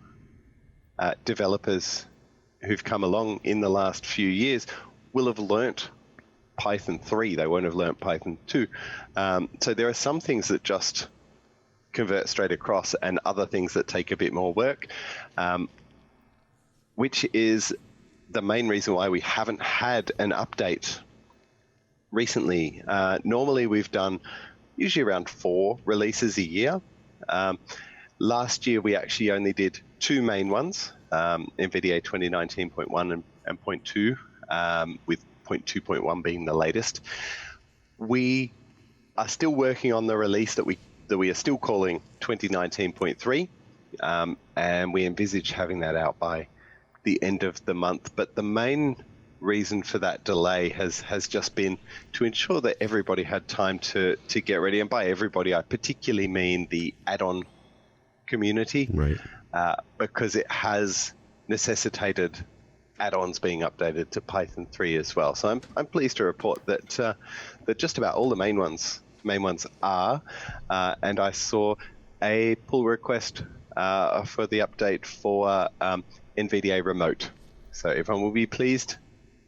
developers who've come along in the last few years will have learnt Python 3. They won't have learnt Python 2. So there are some things that just convert straight across and other things that take a bit more work, which is the main reason why we haven't had an update recently. Normally we've done usually around 4 releases a year. Last year, we actually only did 2 main ones, NVDA 2019.1 and 0.2, with 0.2.1 being the latest. We are still working on the release that we are still calling 2019.3, and we envisage having that out by the end of the month. But the main reason for that delay has just been to ensure that everybody had time to get ready. And by everybody, I particularly mean the add-on community,
right?
Because it has necessitated add-ons being updated to Python 3 as well. So I'm pleased to report that that just about all the main ones are, and I saw a pull request for the update for NVDA Remote. So everyone will be pleased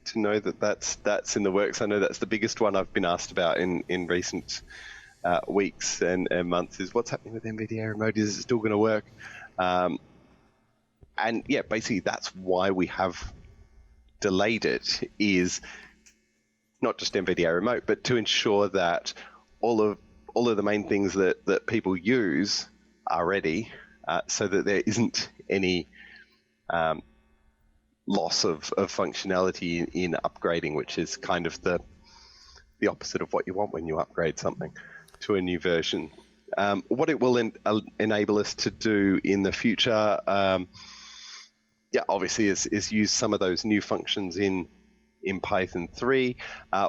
to know that that's in the works. I know that's the biggest one I've been asked about in recent weeks and months, is what's happening with NVDA Remote? Is it still going to work? And yeah, basically that's why we have delayed it, is not just NVDA Remote, but to ensure that all of the main things that people use are ready, so that there isn't any loss of functionality in upgrading, which is kind of the opposite of what you want when you upgrade something to a new version. What it will enable us to do in the future, obviously is use some of those new functions in Python 3.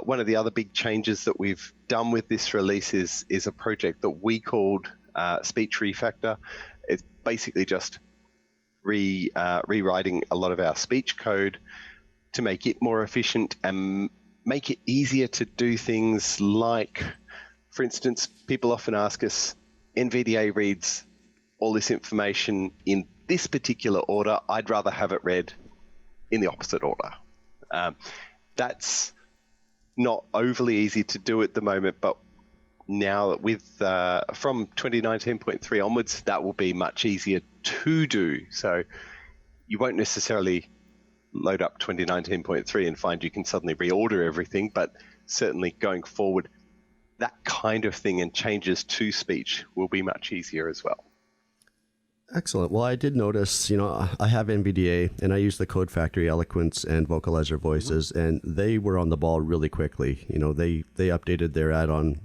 One of the other big changes that we've done with this release is a project that we called Speech Refactor. It's basically just rewriting a lot of our speech code to make it more efficient and make it easier to do things like, for instance, people often ask us, NVDA reads all this information in this particular order. I'd rather have it read in the opposite order. That's not overly easy to do at the moment, but now with from 2019.3 onwards, that will be much easier to do. So you won't necessarily load up 2019.3 and find you can suddenly reorder everything, but certainly going forward, that kind of thing and changes to speech will be much easier as well.
Excellent. Well, I did notice, I have NVDA and I use the Code Factory Eloquence and Vocalizer voices, and they were on the ball really quickly. They updated their add-on.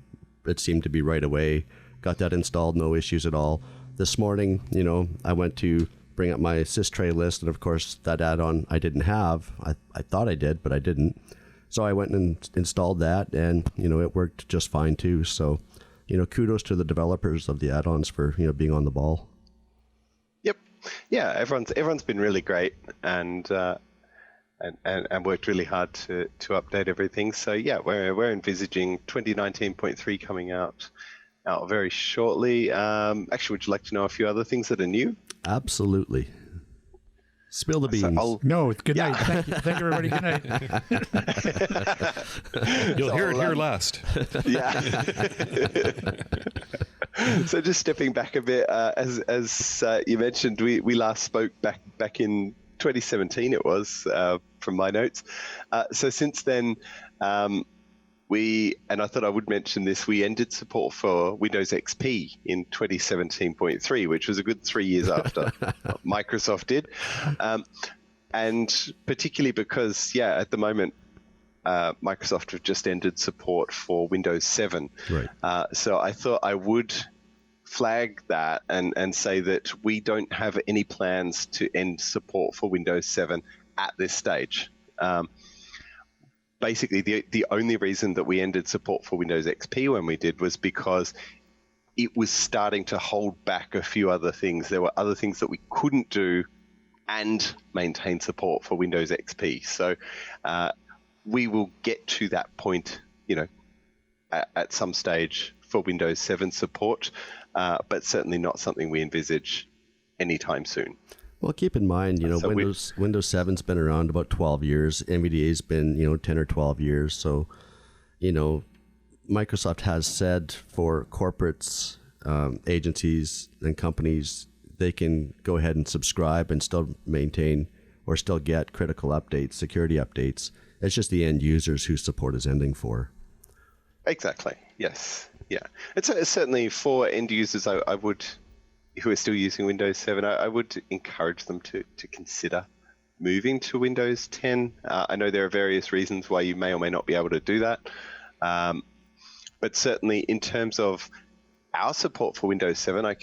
It seemed to be right away. Got that installed, no issues at all. This morning, I went to bring up my systray list, and of course that add-on I didn't have. I thought I did, but I didn't. So I went and installed that, and it worked just fine too. So, kudos to the developers of the add-ons for being on the ball.
Yep, yeah, everyone's been really great and worked really hard to update everything. So yeah, we're envisaging 2019.3 coming out very shortly. Actually, would you like to know a few other things that are new?
Absolutely. Spill the beans.
No, good night. Thank you, everybody. Good night.
You'll hear it here last.
Yeah. So just stepping back a bit, as you mentioned, we last spoke back in 2017. It was from my notes. So since then, and I thought I would mention this, we ended support for Windows XP in 2017.3, which was a good 3 years after Microsoft did. And particularly because, at the moment, Microsoft have just ended support for Windows 7.
Right.
So I thought I would flag that and say that we don't have any plans to end support for Windows 7 at this stage. Basically, the only reason that we ended support for Windows XP when we did was because it was starting to hold back a few other things. There were other things that we couldn't do and maintain support for Windows XP. So we will get to that point, at some stage for Windows 7 support, but certainly not something we envisage anytime soon.
Well, keep in mind,
So
Windows 7's been around about 12 years. NVDA's been, 10 or 12 years. So, Microsoft has said for corporates, agencies, and companies, they can go ahead and subscribe and still maintain or still get critical updates, security updates. It's just the end users whose support is ending for.
Exactly. Yes. Yeah. It's certainly for end users. I would, who are still using Windows 7, I would encourage them to consider moving to Windows 10. I know there are various reasons why you may or may not be able to do that, but certainly in terms of our support for Windows 7,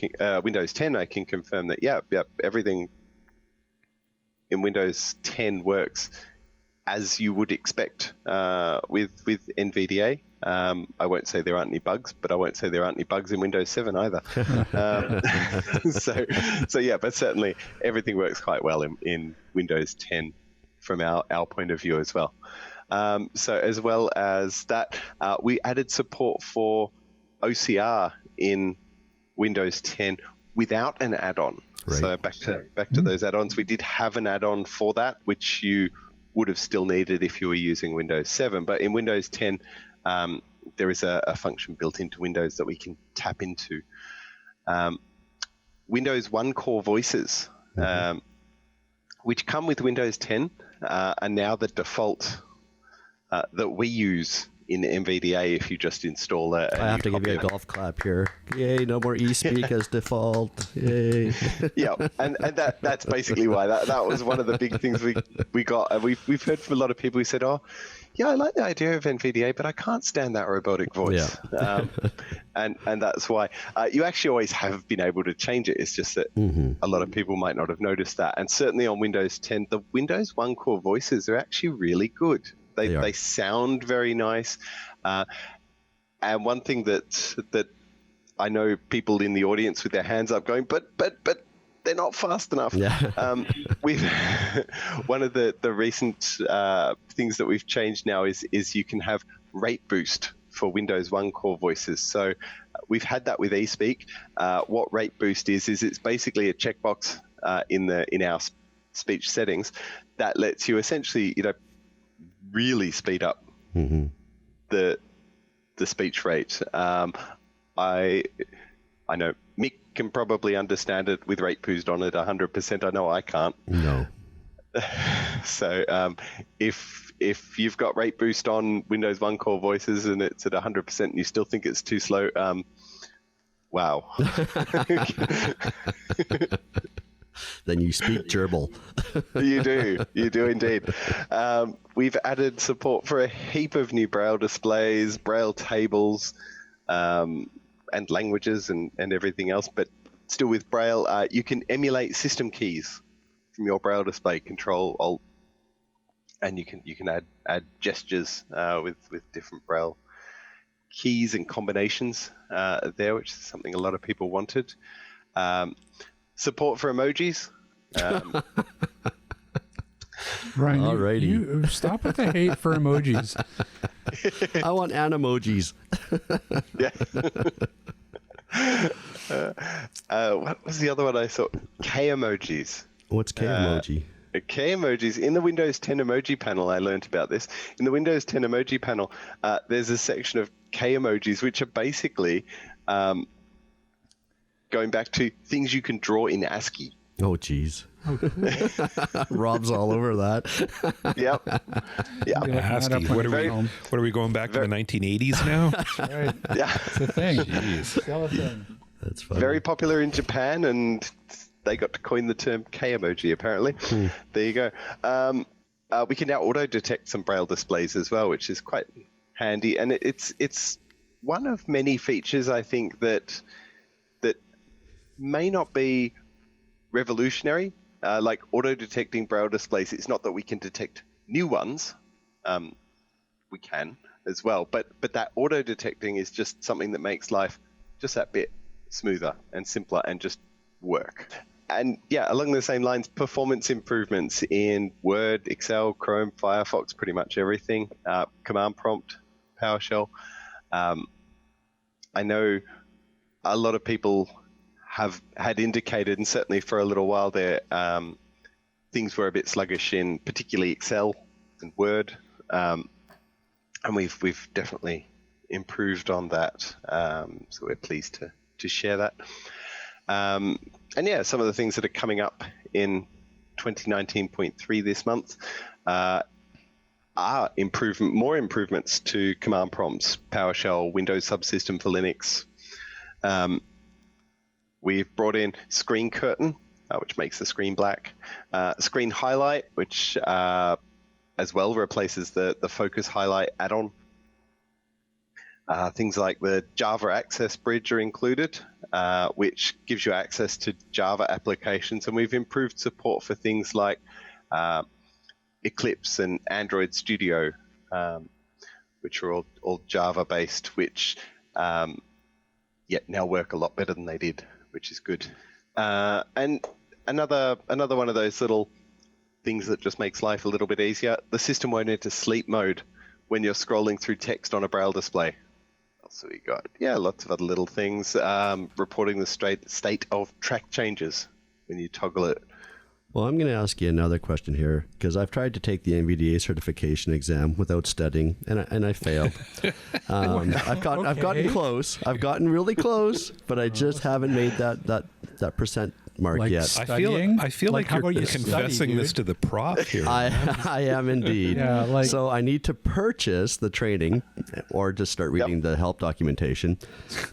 Windows 10, I can confirm that everything in Windows 10 works as you would expect with NVDA. I won't say there aren't any bugs, but I won't say there aren't any bugs in Windows 7 either. So yeah, but certainly everything works quite well in Windows 10 from our point of view as well. So as well as that, we added support for OCR in Windows 10 without an add-on.
Right.
So back to those add-ons, we did have an add-on for that, which you would have still needed if you were using Windows 7. But in Windows 10, there is a function built into Windows that we can tap into. Windows One Core Voices, which come with Windows 10, are now the default that we use in NVDA if you just install it.
I have to give you a golf clap here. Yay, no more eSpeak as default. Yay.
Yeah, and that's basically why. That was one of the big things we got. And we've heard from a lot of people who said, oh, yeah, I like the idea of NVDA, but I can't stand that robotic voice.
Yeah.
And that's why. You actually always have been able to change it. It's just that a lot of people might not have noticed that. And certainly on Windows 10, the Windows One Core Voices are actually really good. They sound very nice. And one thing that I know people in the audience with their hands up going, but they're not fast enough.
Yeah.
We've one of the recent things that we've changed now is you can have rate boost for Windows One Core Voices. So we've had that with eSpeak. What rate boost is it's basically a checkbox in our speech settings that lets you essentially really speed up the speech rate. I know Mick can probably understand it with rate boost on it 100%. I know I can't.
No.
So if you've got rate boost on Windows One Core Voices and it's at 100% and you still think it's too slow, Wow.
Then you speak gerbil.
You do indeed. We've added support for a heap of new Braille displays, Braille tables, and languages and everything else. But still with Braille, you can emulate system keys from your Braille display, Control Alt, and you can add gestures with different Braille keys and combinations there, which is something a lot of people wanted. Support for emojis.
Ryan,
Alrighty.
you stop with the hate for emojis.
I want animojis.
What was the other one I saw? K-emojis.
What's K-emoji?
K-emojis. In the Windows 10 emoji panel, I learned about this. In the Windows 10 emoji panel, there's a section of K-emojis, which are basically going back to things you can draw in ASCII.
Oh, geez. Rob's all over that.
Yep.
ASCII. What are we going back to the 1980s now?
Right.
Yeah.
It's a thing.
Jeez.
Still a thing.
That's funny.
Very popular in Japan, and they got to coin the term K-emoji, apparently. There you go. We can now auto-detect some Braille displays as well, which is quite handy. And it's one of many features, I think, that may not be revolutionary, like auto-detecting Braille displays. It's not that we can detect new ones. We can as well. But that auto-detecting is just something that makes life just that bit smoother and simpler and just work. And yeah, along the same lines, performance improvements in Word, Excel, Chrome, Firefox, pretty much everything. Command prompt, PowerShell. I know a lot of people had indicated, and certainly for a little while there, things were a bit sluggish in particularly Excel and Word, and we've definitely improved on that. So we're pleased to share that. And yeah, some of the things that are coming up in 2019.3 this month are more improvements to command prompts, PowerShell, Windows subsystem for Linux. We've brought in Screen Curtain, which makes the screen black. Screen Highlight, which as well replaces the Focus Highlight add-on. Things like the Java Access Bridge are included, which gives you access to Java applications. And we've improved support for things like Eclipse and Android Studio, which are all Java-based, which now work a lot better than they did, which is good. And another one of those little things that just makes life a little bit easier, the system won't enter sleep mode when you're scrolling through text on a Braille display. So we got, lots of other little things, reporting the state of track changes when you toggle it.
Well, I'm going to ask you another question here, because I've tried to take the NVDA certification exam without studying, and I failed. I've gotten close. I've gotten really close, but I just haven't made that percent mark yet.
I feel like you're confessing this to the prof here.
I am indeed.
Yeah,
so I need to purchase the training or just start reading the help documentation.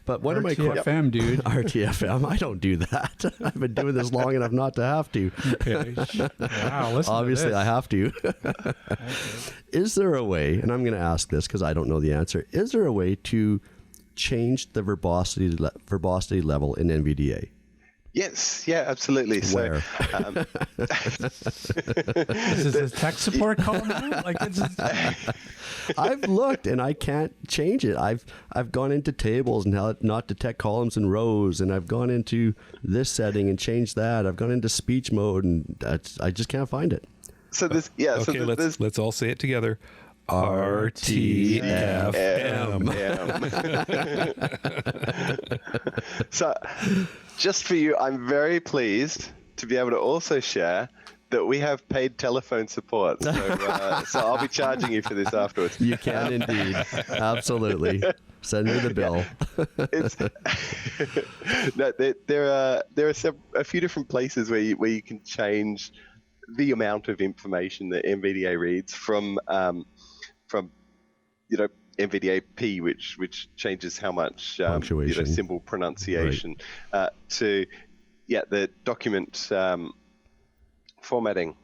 But one of my
RTFM, dude.
RTFM. I don't do that. I've been doing this long enough not to have to.
Okay. Wow, listen
Obviously,
to this.
I have to.
Okay.
Is there a way, and I'm going to ask this because I don't know the answer, is there a way to change the verbosity level in NVDA?
Yes, yeah, absolutely.
Where?
So,
This is a tech support call now?
I've looked and I can't change it. I've gone into tables and not detect columns and rows, and I've gone into this setting and changed that. I've gone into speech mode, and I just can't find it.
So this,
Okay, let's all say it together. RTFM.
So, just for you, I'm very pleased to be able to also share that we have paid telephone support. So I'll be charging you for this afterwards.
You can indeed. Absolutely. Send me the bill.
There are a few different places where you can change the amount of information that NVDA reads from NVDA P, which changes how much
Punctuation.
symbol pronunciation, to the document formatting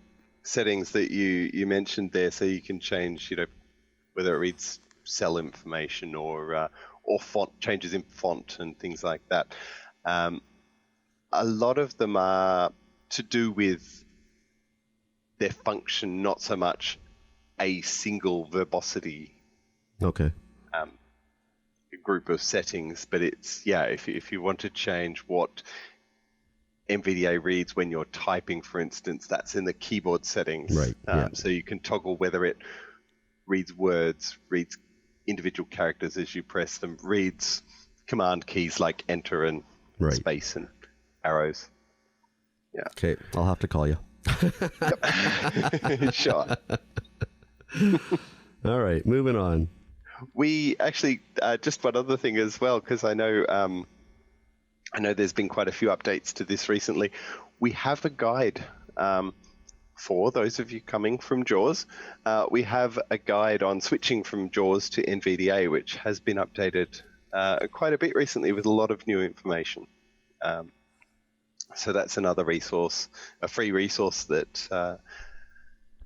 settings that you mentioned there, so you can change whether it reads cell information or font changes in font and things like that. A lot of them are to do with their function, not so much a single verbosity group of settings, but it's if you want to change what NVDA reads when you're typing, for instance, that's in the keyboard settings.
Right.
So you can toggle whether it reads words, reads individual characters as you press them, reads command keys like enter and space and arrows. Yeah.
Okay, I'll have to call you.
Sure.
All right, moving on.
We actually just one other thing as well, because I know there's been quite a few updates to this recently. We have a guide for those of you coming from JAWS. We have a guide on switching from JAWS to NVDA, which has been updated quite a bit recently with a lot of new information. So that's another resource, a free resource that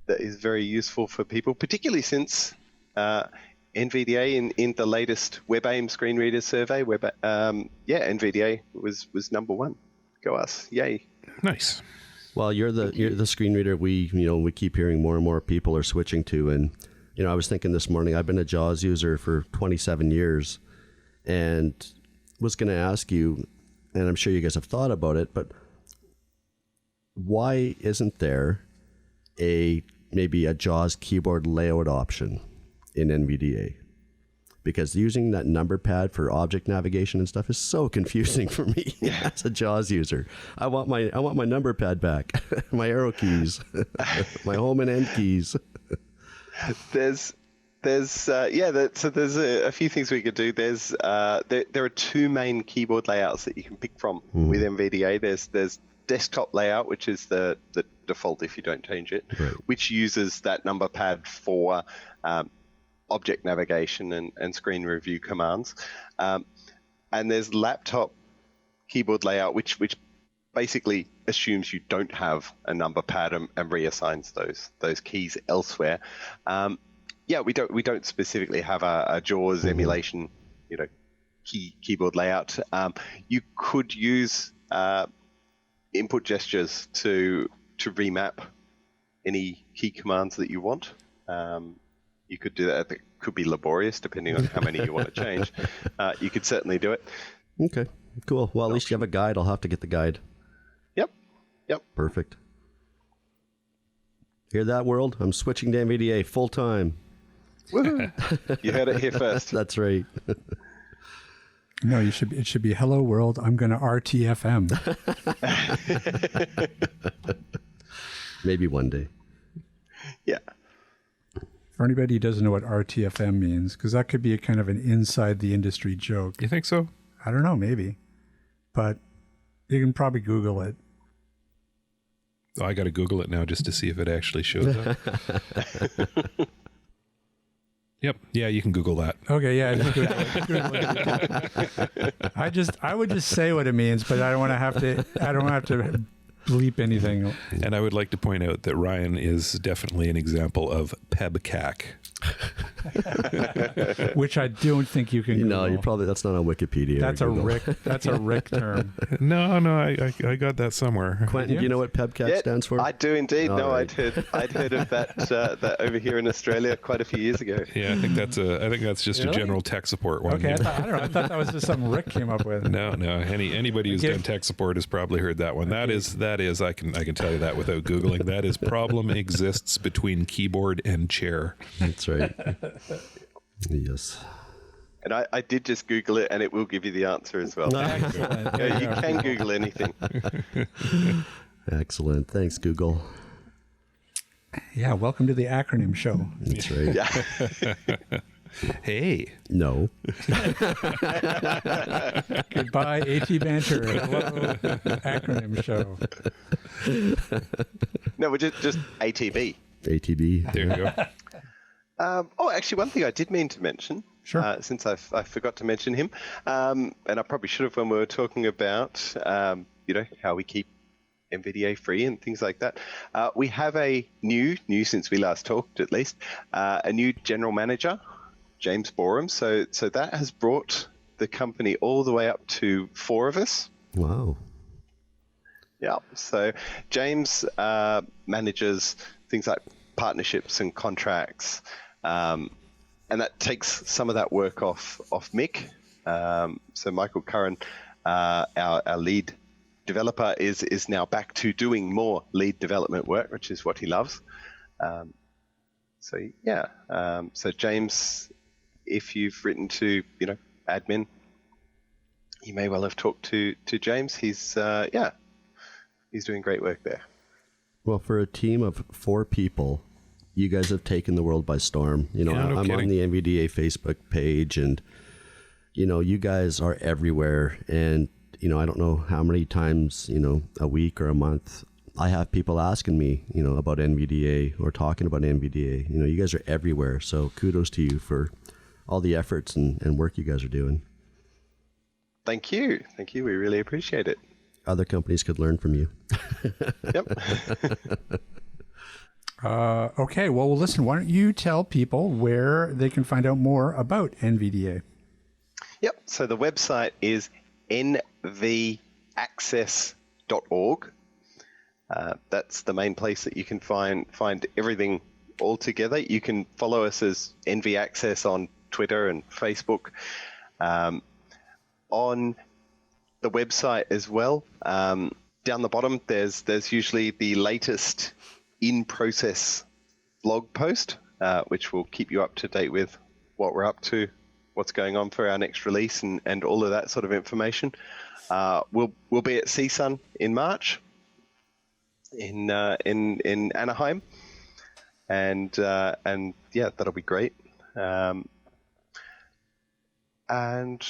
is very useful for people, particularly since NVDA in the latest WebAIM screen reader survey, NVDA was number one. Go us! Yay!
Nice.
Well, you're the screen reader we keep hearing more and more people are switching to, and I was thinking this morning, I've been a JAWS user for 27 years, and was going to ask you, and I'm sure you guys have thought about it, but why isn't there maybe a JAWS keyboard layout option in NVDA? Because using that number pad for object navigation and stuff is so confusing for me as a JAWS user. I want my number pad back, my arrow keys, my home and end keys.
There's a few things we could do. There are two main keyboard layouts that you can pick from with NVDA. There's desktop layout, which is the default if you don't change it, which uses that number pad for object navigation and screen review commands. And there's laptop keyboard layout, which basically assumes you don't have a number pad and reassigns those keys elsewhere. We don't specifically have a JAWS emulation, keyboard layout. You could use input gestures to remap any key commands that you want. You could do that. It could be laborious depending on how many you want to change. You could certainly do it.
Okay, cool. Well, at least you have a guide. I'll have to get the guide. Yep. Perfect. Hear that, world? I'm switching to NVDA full time.
Woohoo! You heard it here first.
That's right.
No, it should be hello world. I'm going to RTFM.
Maybe one day.
Yeah.
For anybody who doesn't know what RTFM means, because that could be a kind of an inside the industry joke.
You think so?
I don't know, maybe, but you can probably Google it.
Oh, I got to Google it now just to see if it actually shows up. Yep. Yeah, you can Google that.
Okay, yeah. Google it. I would just say what it means, but I don't have to bleep anything.
And I would like to point out that Ryan is definitely an example of PEBCAC.
Which I don't think you can Google.
No, that's not on Wikipedia.
That's a Rick term.
No, I got that somewhere.
Quentin, do you know what PEBCAC stands for?
I do indeed. I'd heard of that over here in Australia quite a few years ago.
Yeah, I think that's just a general tech support one.
Okay, I thought that was just something Rick came up with.
No. Anybody who's done tech support has probably heard that one. That is I can tell you that without Googling. That is problem exists between keyboard and chair.
That's right. Yes.
And I did just Google it, and it will give you the answer as well.
Excellent.
You can Google anything.
Excellent. Thanks, Google.
Yeah, welcome to the acronym show.
That's right.
Yeah.
Hey.
No.
Goodbye, AT Banter. Hello, acronym show.
No, we're just ATB.
ATB.
There you go.
Actually, one thing I did mean to mention.
Sure.
Since I forgot to mention him, and I probably should have when we were talking about how we keep NVDA free and things like that. We have a new since we last talked, at least, a new general manager, James Borum. So that has brought the company all the way up to 4 of us.
Wow.
Yeah. So James manages things like partnerships and contracts, and that takes some of that work off Mick. So Michael Curran, our lead developer, is now back to doing more lead development work, which is what he loves. So James, if you've written to admin, you may well have talked to James. He's doing great work there.
Well, for a team of 4 people, you guys have taken the world by storm.
No
I'm
kidding.
on the NVDA Facebook page, and you guys are everywhere. And I don't know how many times, a week or a month, I have people asking me, about NVDA or talking about NVDA. You guys are everywhere. So kudos to you for all the efforts and work you guys are doing.
Thank you. We really appreciate it.
Other companies could learn from you.
Yep.
Okay. Well, listen, why don't you tell people where they can find out more about NVDA?
Yep. So the website is nvaccess.org. That's the main place that you can find everything all together. You can follow us as NV Access on Twitter and Facebook. On the website as well, down the bottom, there's usually the latest in-process blog post, which will keep you up to date with what we're up to, what's going on for our next release, and all of that sort of information. We'll be at CSUN in March in Anaheim, and that'll be great. And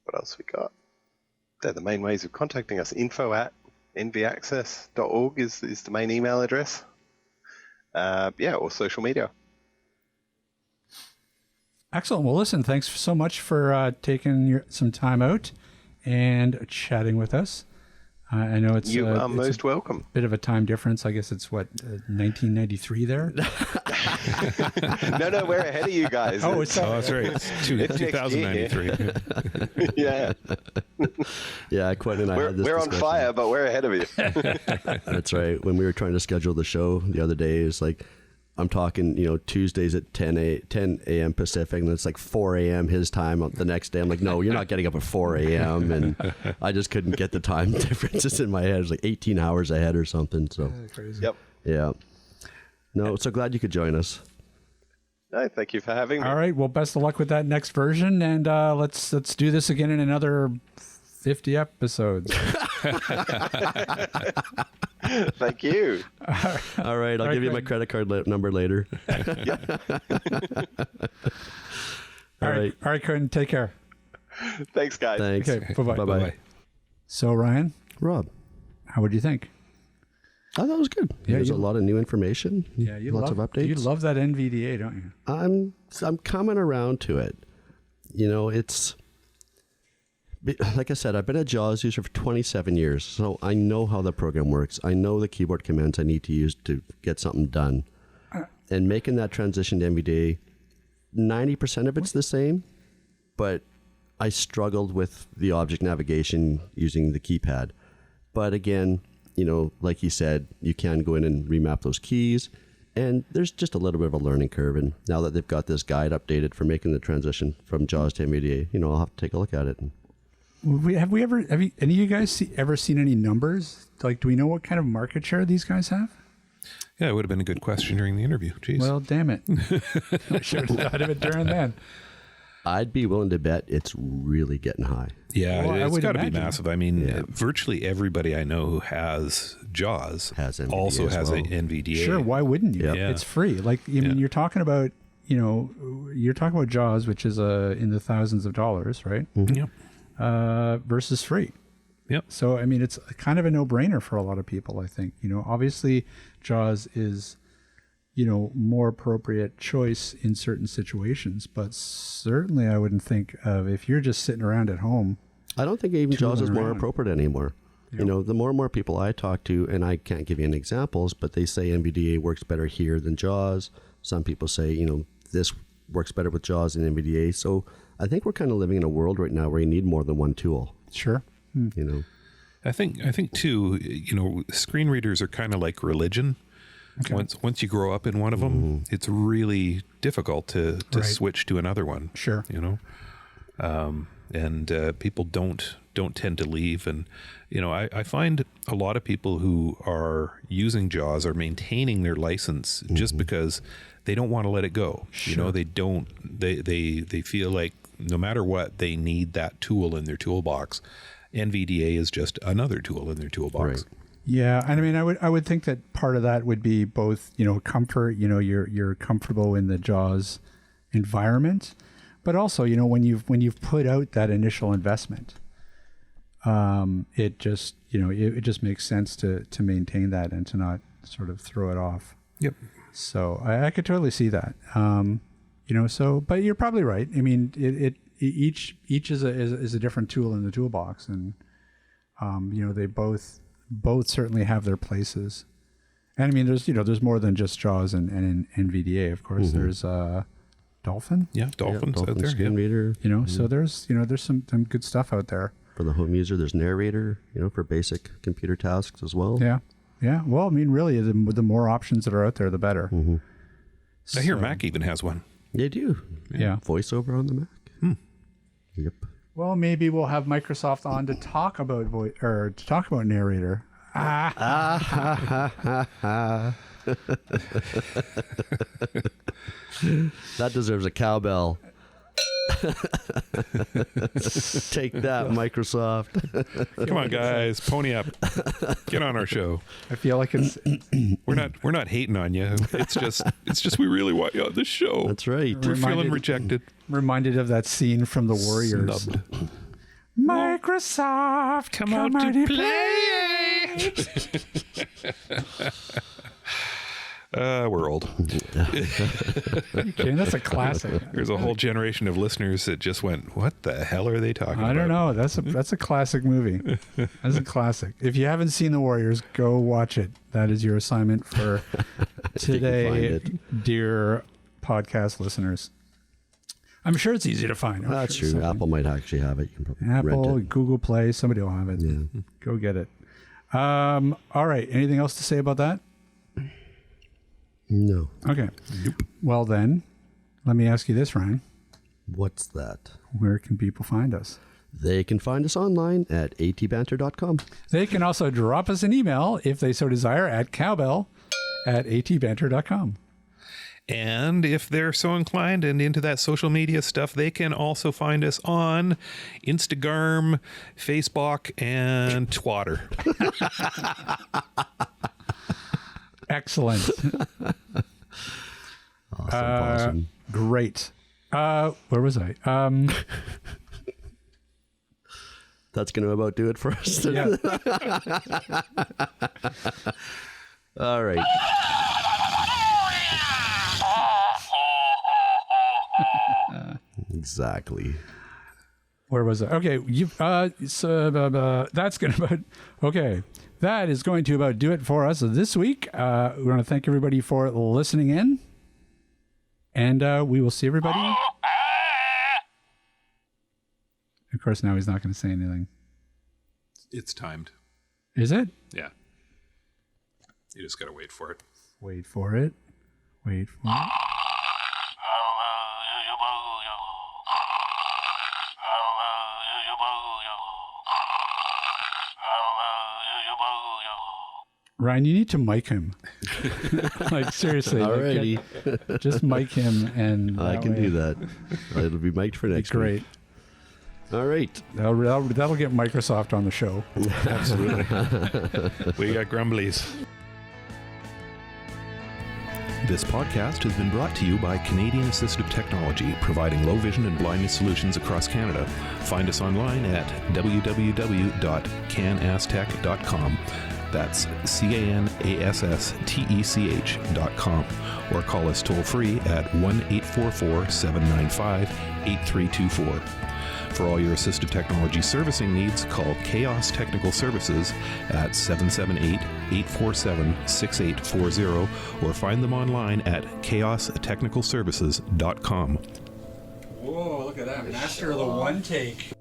what else we got? They're the main ways of contacting us. info@nvaccess.org is the main email address. Or social media.
Excellent. Well, listen, thanks so much for taking some time out and chatting with us. I know it's
You are most welcome.
Bit of a time difference. I guess it's 1993 there.
No, we're ahead of you guys.
It's
that's right. It's 2093.
Yeah.
Yeah, Quentin and I had this
We're on
discussion.
fire, but we're ahead of you.
That's right. When we were trying to schedule the show the other day, it's like, I'm talking, Tuesdays at 10 a.m. Pacific, and it's like 4 a.m. his time the next day. I'm like, no, you're not getting up at 4 a.m. And I just couldn't get the time differences in my head. It was like 18 hours ahead or something. So,
crazy.
Yep.
yeah. No, so glad you could join us.
No, thank you for having me.
All right. Well, best of luck with that next version, and let's do this again in another 50 episodes.
Thank you.
All right. I'll give you my credit card number later. All right.
All right, Quentin, take care.
Thanks, guys.
Thanks.
Okay, bye-bye.
Bye-bye.
So, Ryan,
Rob,
how would you think?
I thought it was good.
Yeah,
There's a lot of new information.
You
lots
love,
of updates.
You love that NVDA, don't you?
I'm coming around to it. It's like I said, I've been a JAWS user for 27 years, so I know how the program works. I know the keyboard commands I need to use to get something done. And making that transition to NVDA, 90% of it's the same, but I struggled with the object navigation using the keypad. But again, like you said, you can go in and remap those keys, and there's just a little bit of a learning curve. And now that they've got this guide updated for making the transition from JAWS to NVDA, I'll have to take a look at it.
Have any of you guys ever seen any numbers? Like, do we know what kind of market share these guys have?
Yeah, it would have been a good question during the interview. Jeez.
Well, damn it. I should have thought of it during then.
I'd be willing to bet it's really getting high.
Yeah,
Well, I
it's
would
got to be
imagine.
massive. I mean, virtually everybody I know who has JAWS
Has NVDA
also
as
has
well.
an NVDA.
Sure, why wouldn't you?
Yeah.
Yeah.
It's free. Like, I mean, you're talking about, you're talking about JAWS, which is in the thousands of dollars, right?
Yep.
Versus free.
Yep.
So, I mean, it's kind of a no-brainer for a lot of people, I think. Obviously, JAWS is, more appropriate choice in certain situations. But certainly I wouldn't think of if you're just sitting around at home.
I don't think even JAWS is more
around.
appropriate anymore.
Yep.
The more and more people I talk to, and I can't give you any examples, but they say NVDA works better here than JAWS. Some people say, this works better with JAWS than NVDA. So I think we're kind of living in a world right now where you need more than one tool.
Sure.
I think too, screen readers are kind of like religion. Okay. Once you grow up in one of them, it's really difficult to switch to another one.
Sure.
And people don't tend to leave. And, I find a lot of people who are using JAWS are maintaining their license just because they don't want to let it go.
Sure.
They feel like no matter what, they need that tool in their toolbox. NVDA is just another tool in their toolbox.
Right.
Yeah, and I mean, I would think that part of that would be both, comfort. You're comfortable in the JAWS environment, but also, when you've put out that initial investment, it just it just makes sense to maintain that and to not sort of throw it off.
Yep.
So I could totally see that. But you're probably right. I mean, each is a different tool in the toolbox, and they both certainly have their places. And I mean, there's more than just JAWS and NVDA, of course. There's Dolphin.
Yeah, Dolphin's out there.
Screen reader.
So there's some good stuff out there.
For the home user, there's Narrator, for basic computer tasks as well.
Yeah. Yeah. Well, I mean, really, the more options that are out there, the better.
I hear Mac even has one.
They do.
Yeah.
VoiceOver on the Mac. Yep.
Well, maybe we'll have Microsoft on to talk about Narrator.
That deserves a cowbell. Take that, Microsoft.
Come on, guys, pony up. Get on our show.
I feel like it's
We're not hating on you. It's just we really want you on this show.
That's right.
We're feeling rejected.
reminded of that scene from The Warriors.
Snubbed.
Microsoft, come out to play.
We're old.
Okay, that's a classic.
There's a whole generation of listeners that just went, "What the hell are they talking about?"
I don't know. That's a classic movie. That's a classic. If you haven't seen The Warriors, go watch it. That is your assignment for today, dear podcast listeners. I'm sure it's easy to find.
That's true. Apple might actually have it. You can probably
Apple,
rent it.
Google Play, somebody will have it.
Yeah.
Go get it. All right. Anything else to say about that?
No.
Okay. Nope. Well, then, let me ask you this, Ryan.
What's that?
Where can people find us?
They can find us online at atbanter.com.
They can also drop us an email if they so desire at cowbell@atbanter.com.
And if they're so inclined and into that social media stuff, they can also find us on Instagram, Facebook, and Twitter.
Excellent.
Awesome.
Great. Where was I?
That's going to about do it for us today.
Yeah.
All right. Exactly.
Where was I? Okay, that's going to about. Okay, that is going to about do it for us this week. We want to thank everybody for listening in, and we will see everybody. Of course, now he's not going to say anything.
It's timed.
Is it?
Yeah. You just got to wait for it.
Wait for it. Wait for it. Ryan, you need to mic him. Like, seriously.
Alrighty.
Just mic him, and
I can do that. It'll be mic'd for next
great.
week. All right.
That'll get Microsoft on the show.
Absolutely. We got grumblies. This podcast has been brought to you by Canadian Assistive Technology, providing low vision and blindness solutions across Canada. Find us online at www.canastech.com. That's CANASSTECH.com, or call us toll free at 1-844-795-8324. For all your assistive technology servicing needs, call Chaos Technical Services at 778-847-6840, or find them online at chaostechnicalservices.com.
Whoa, look at that. Master of the one take.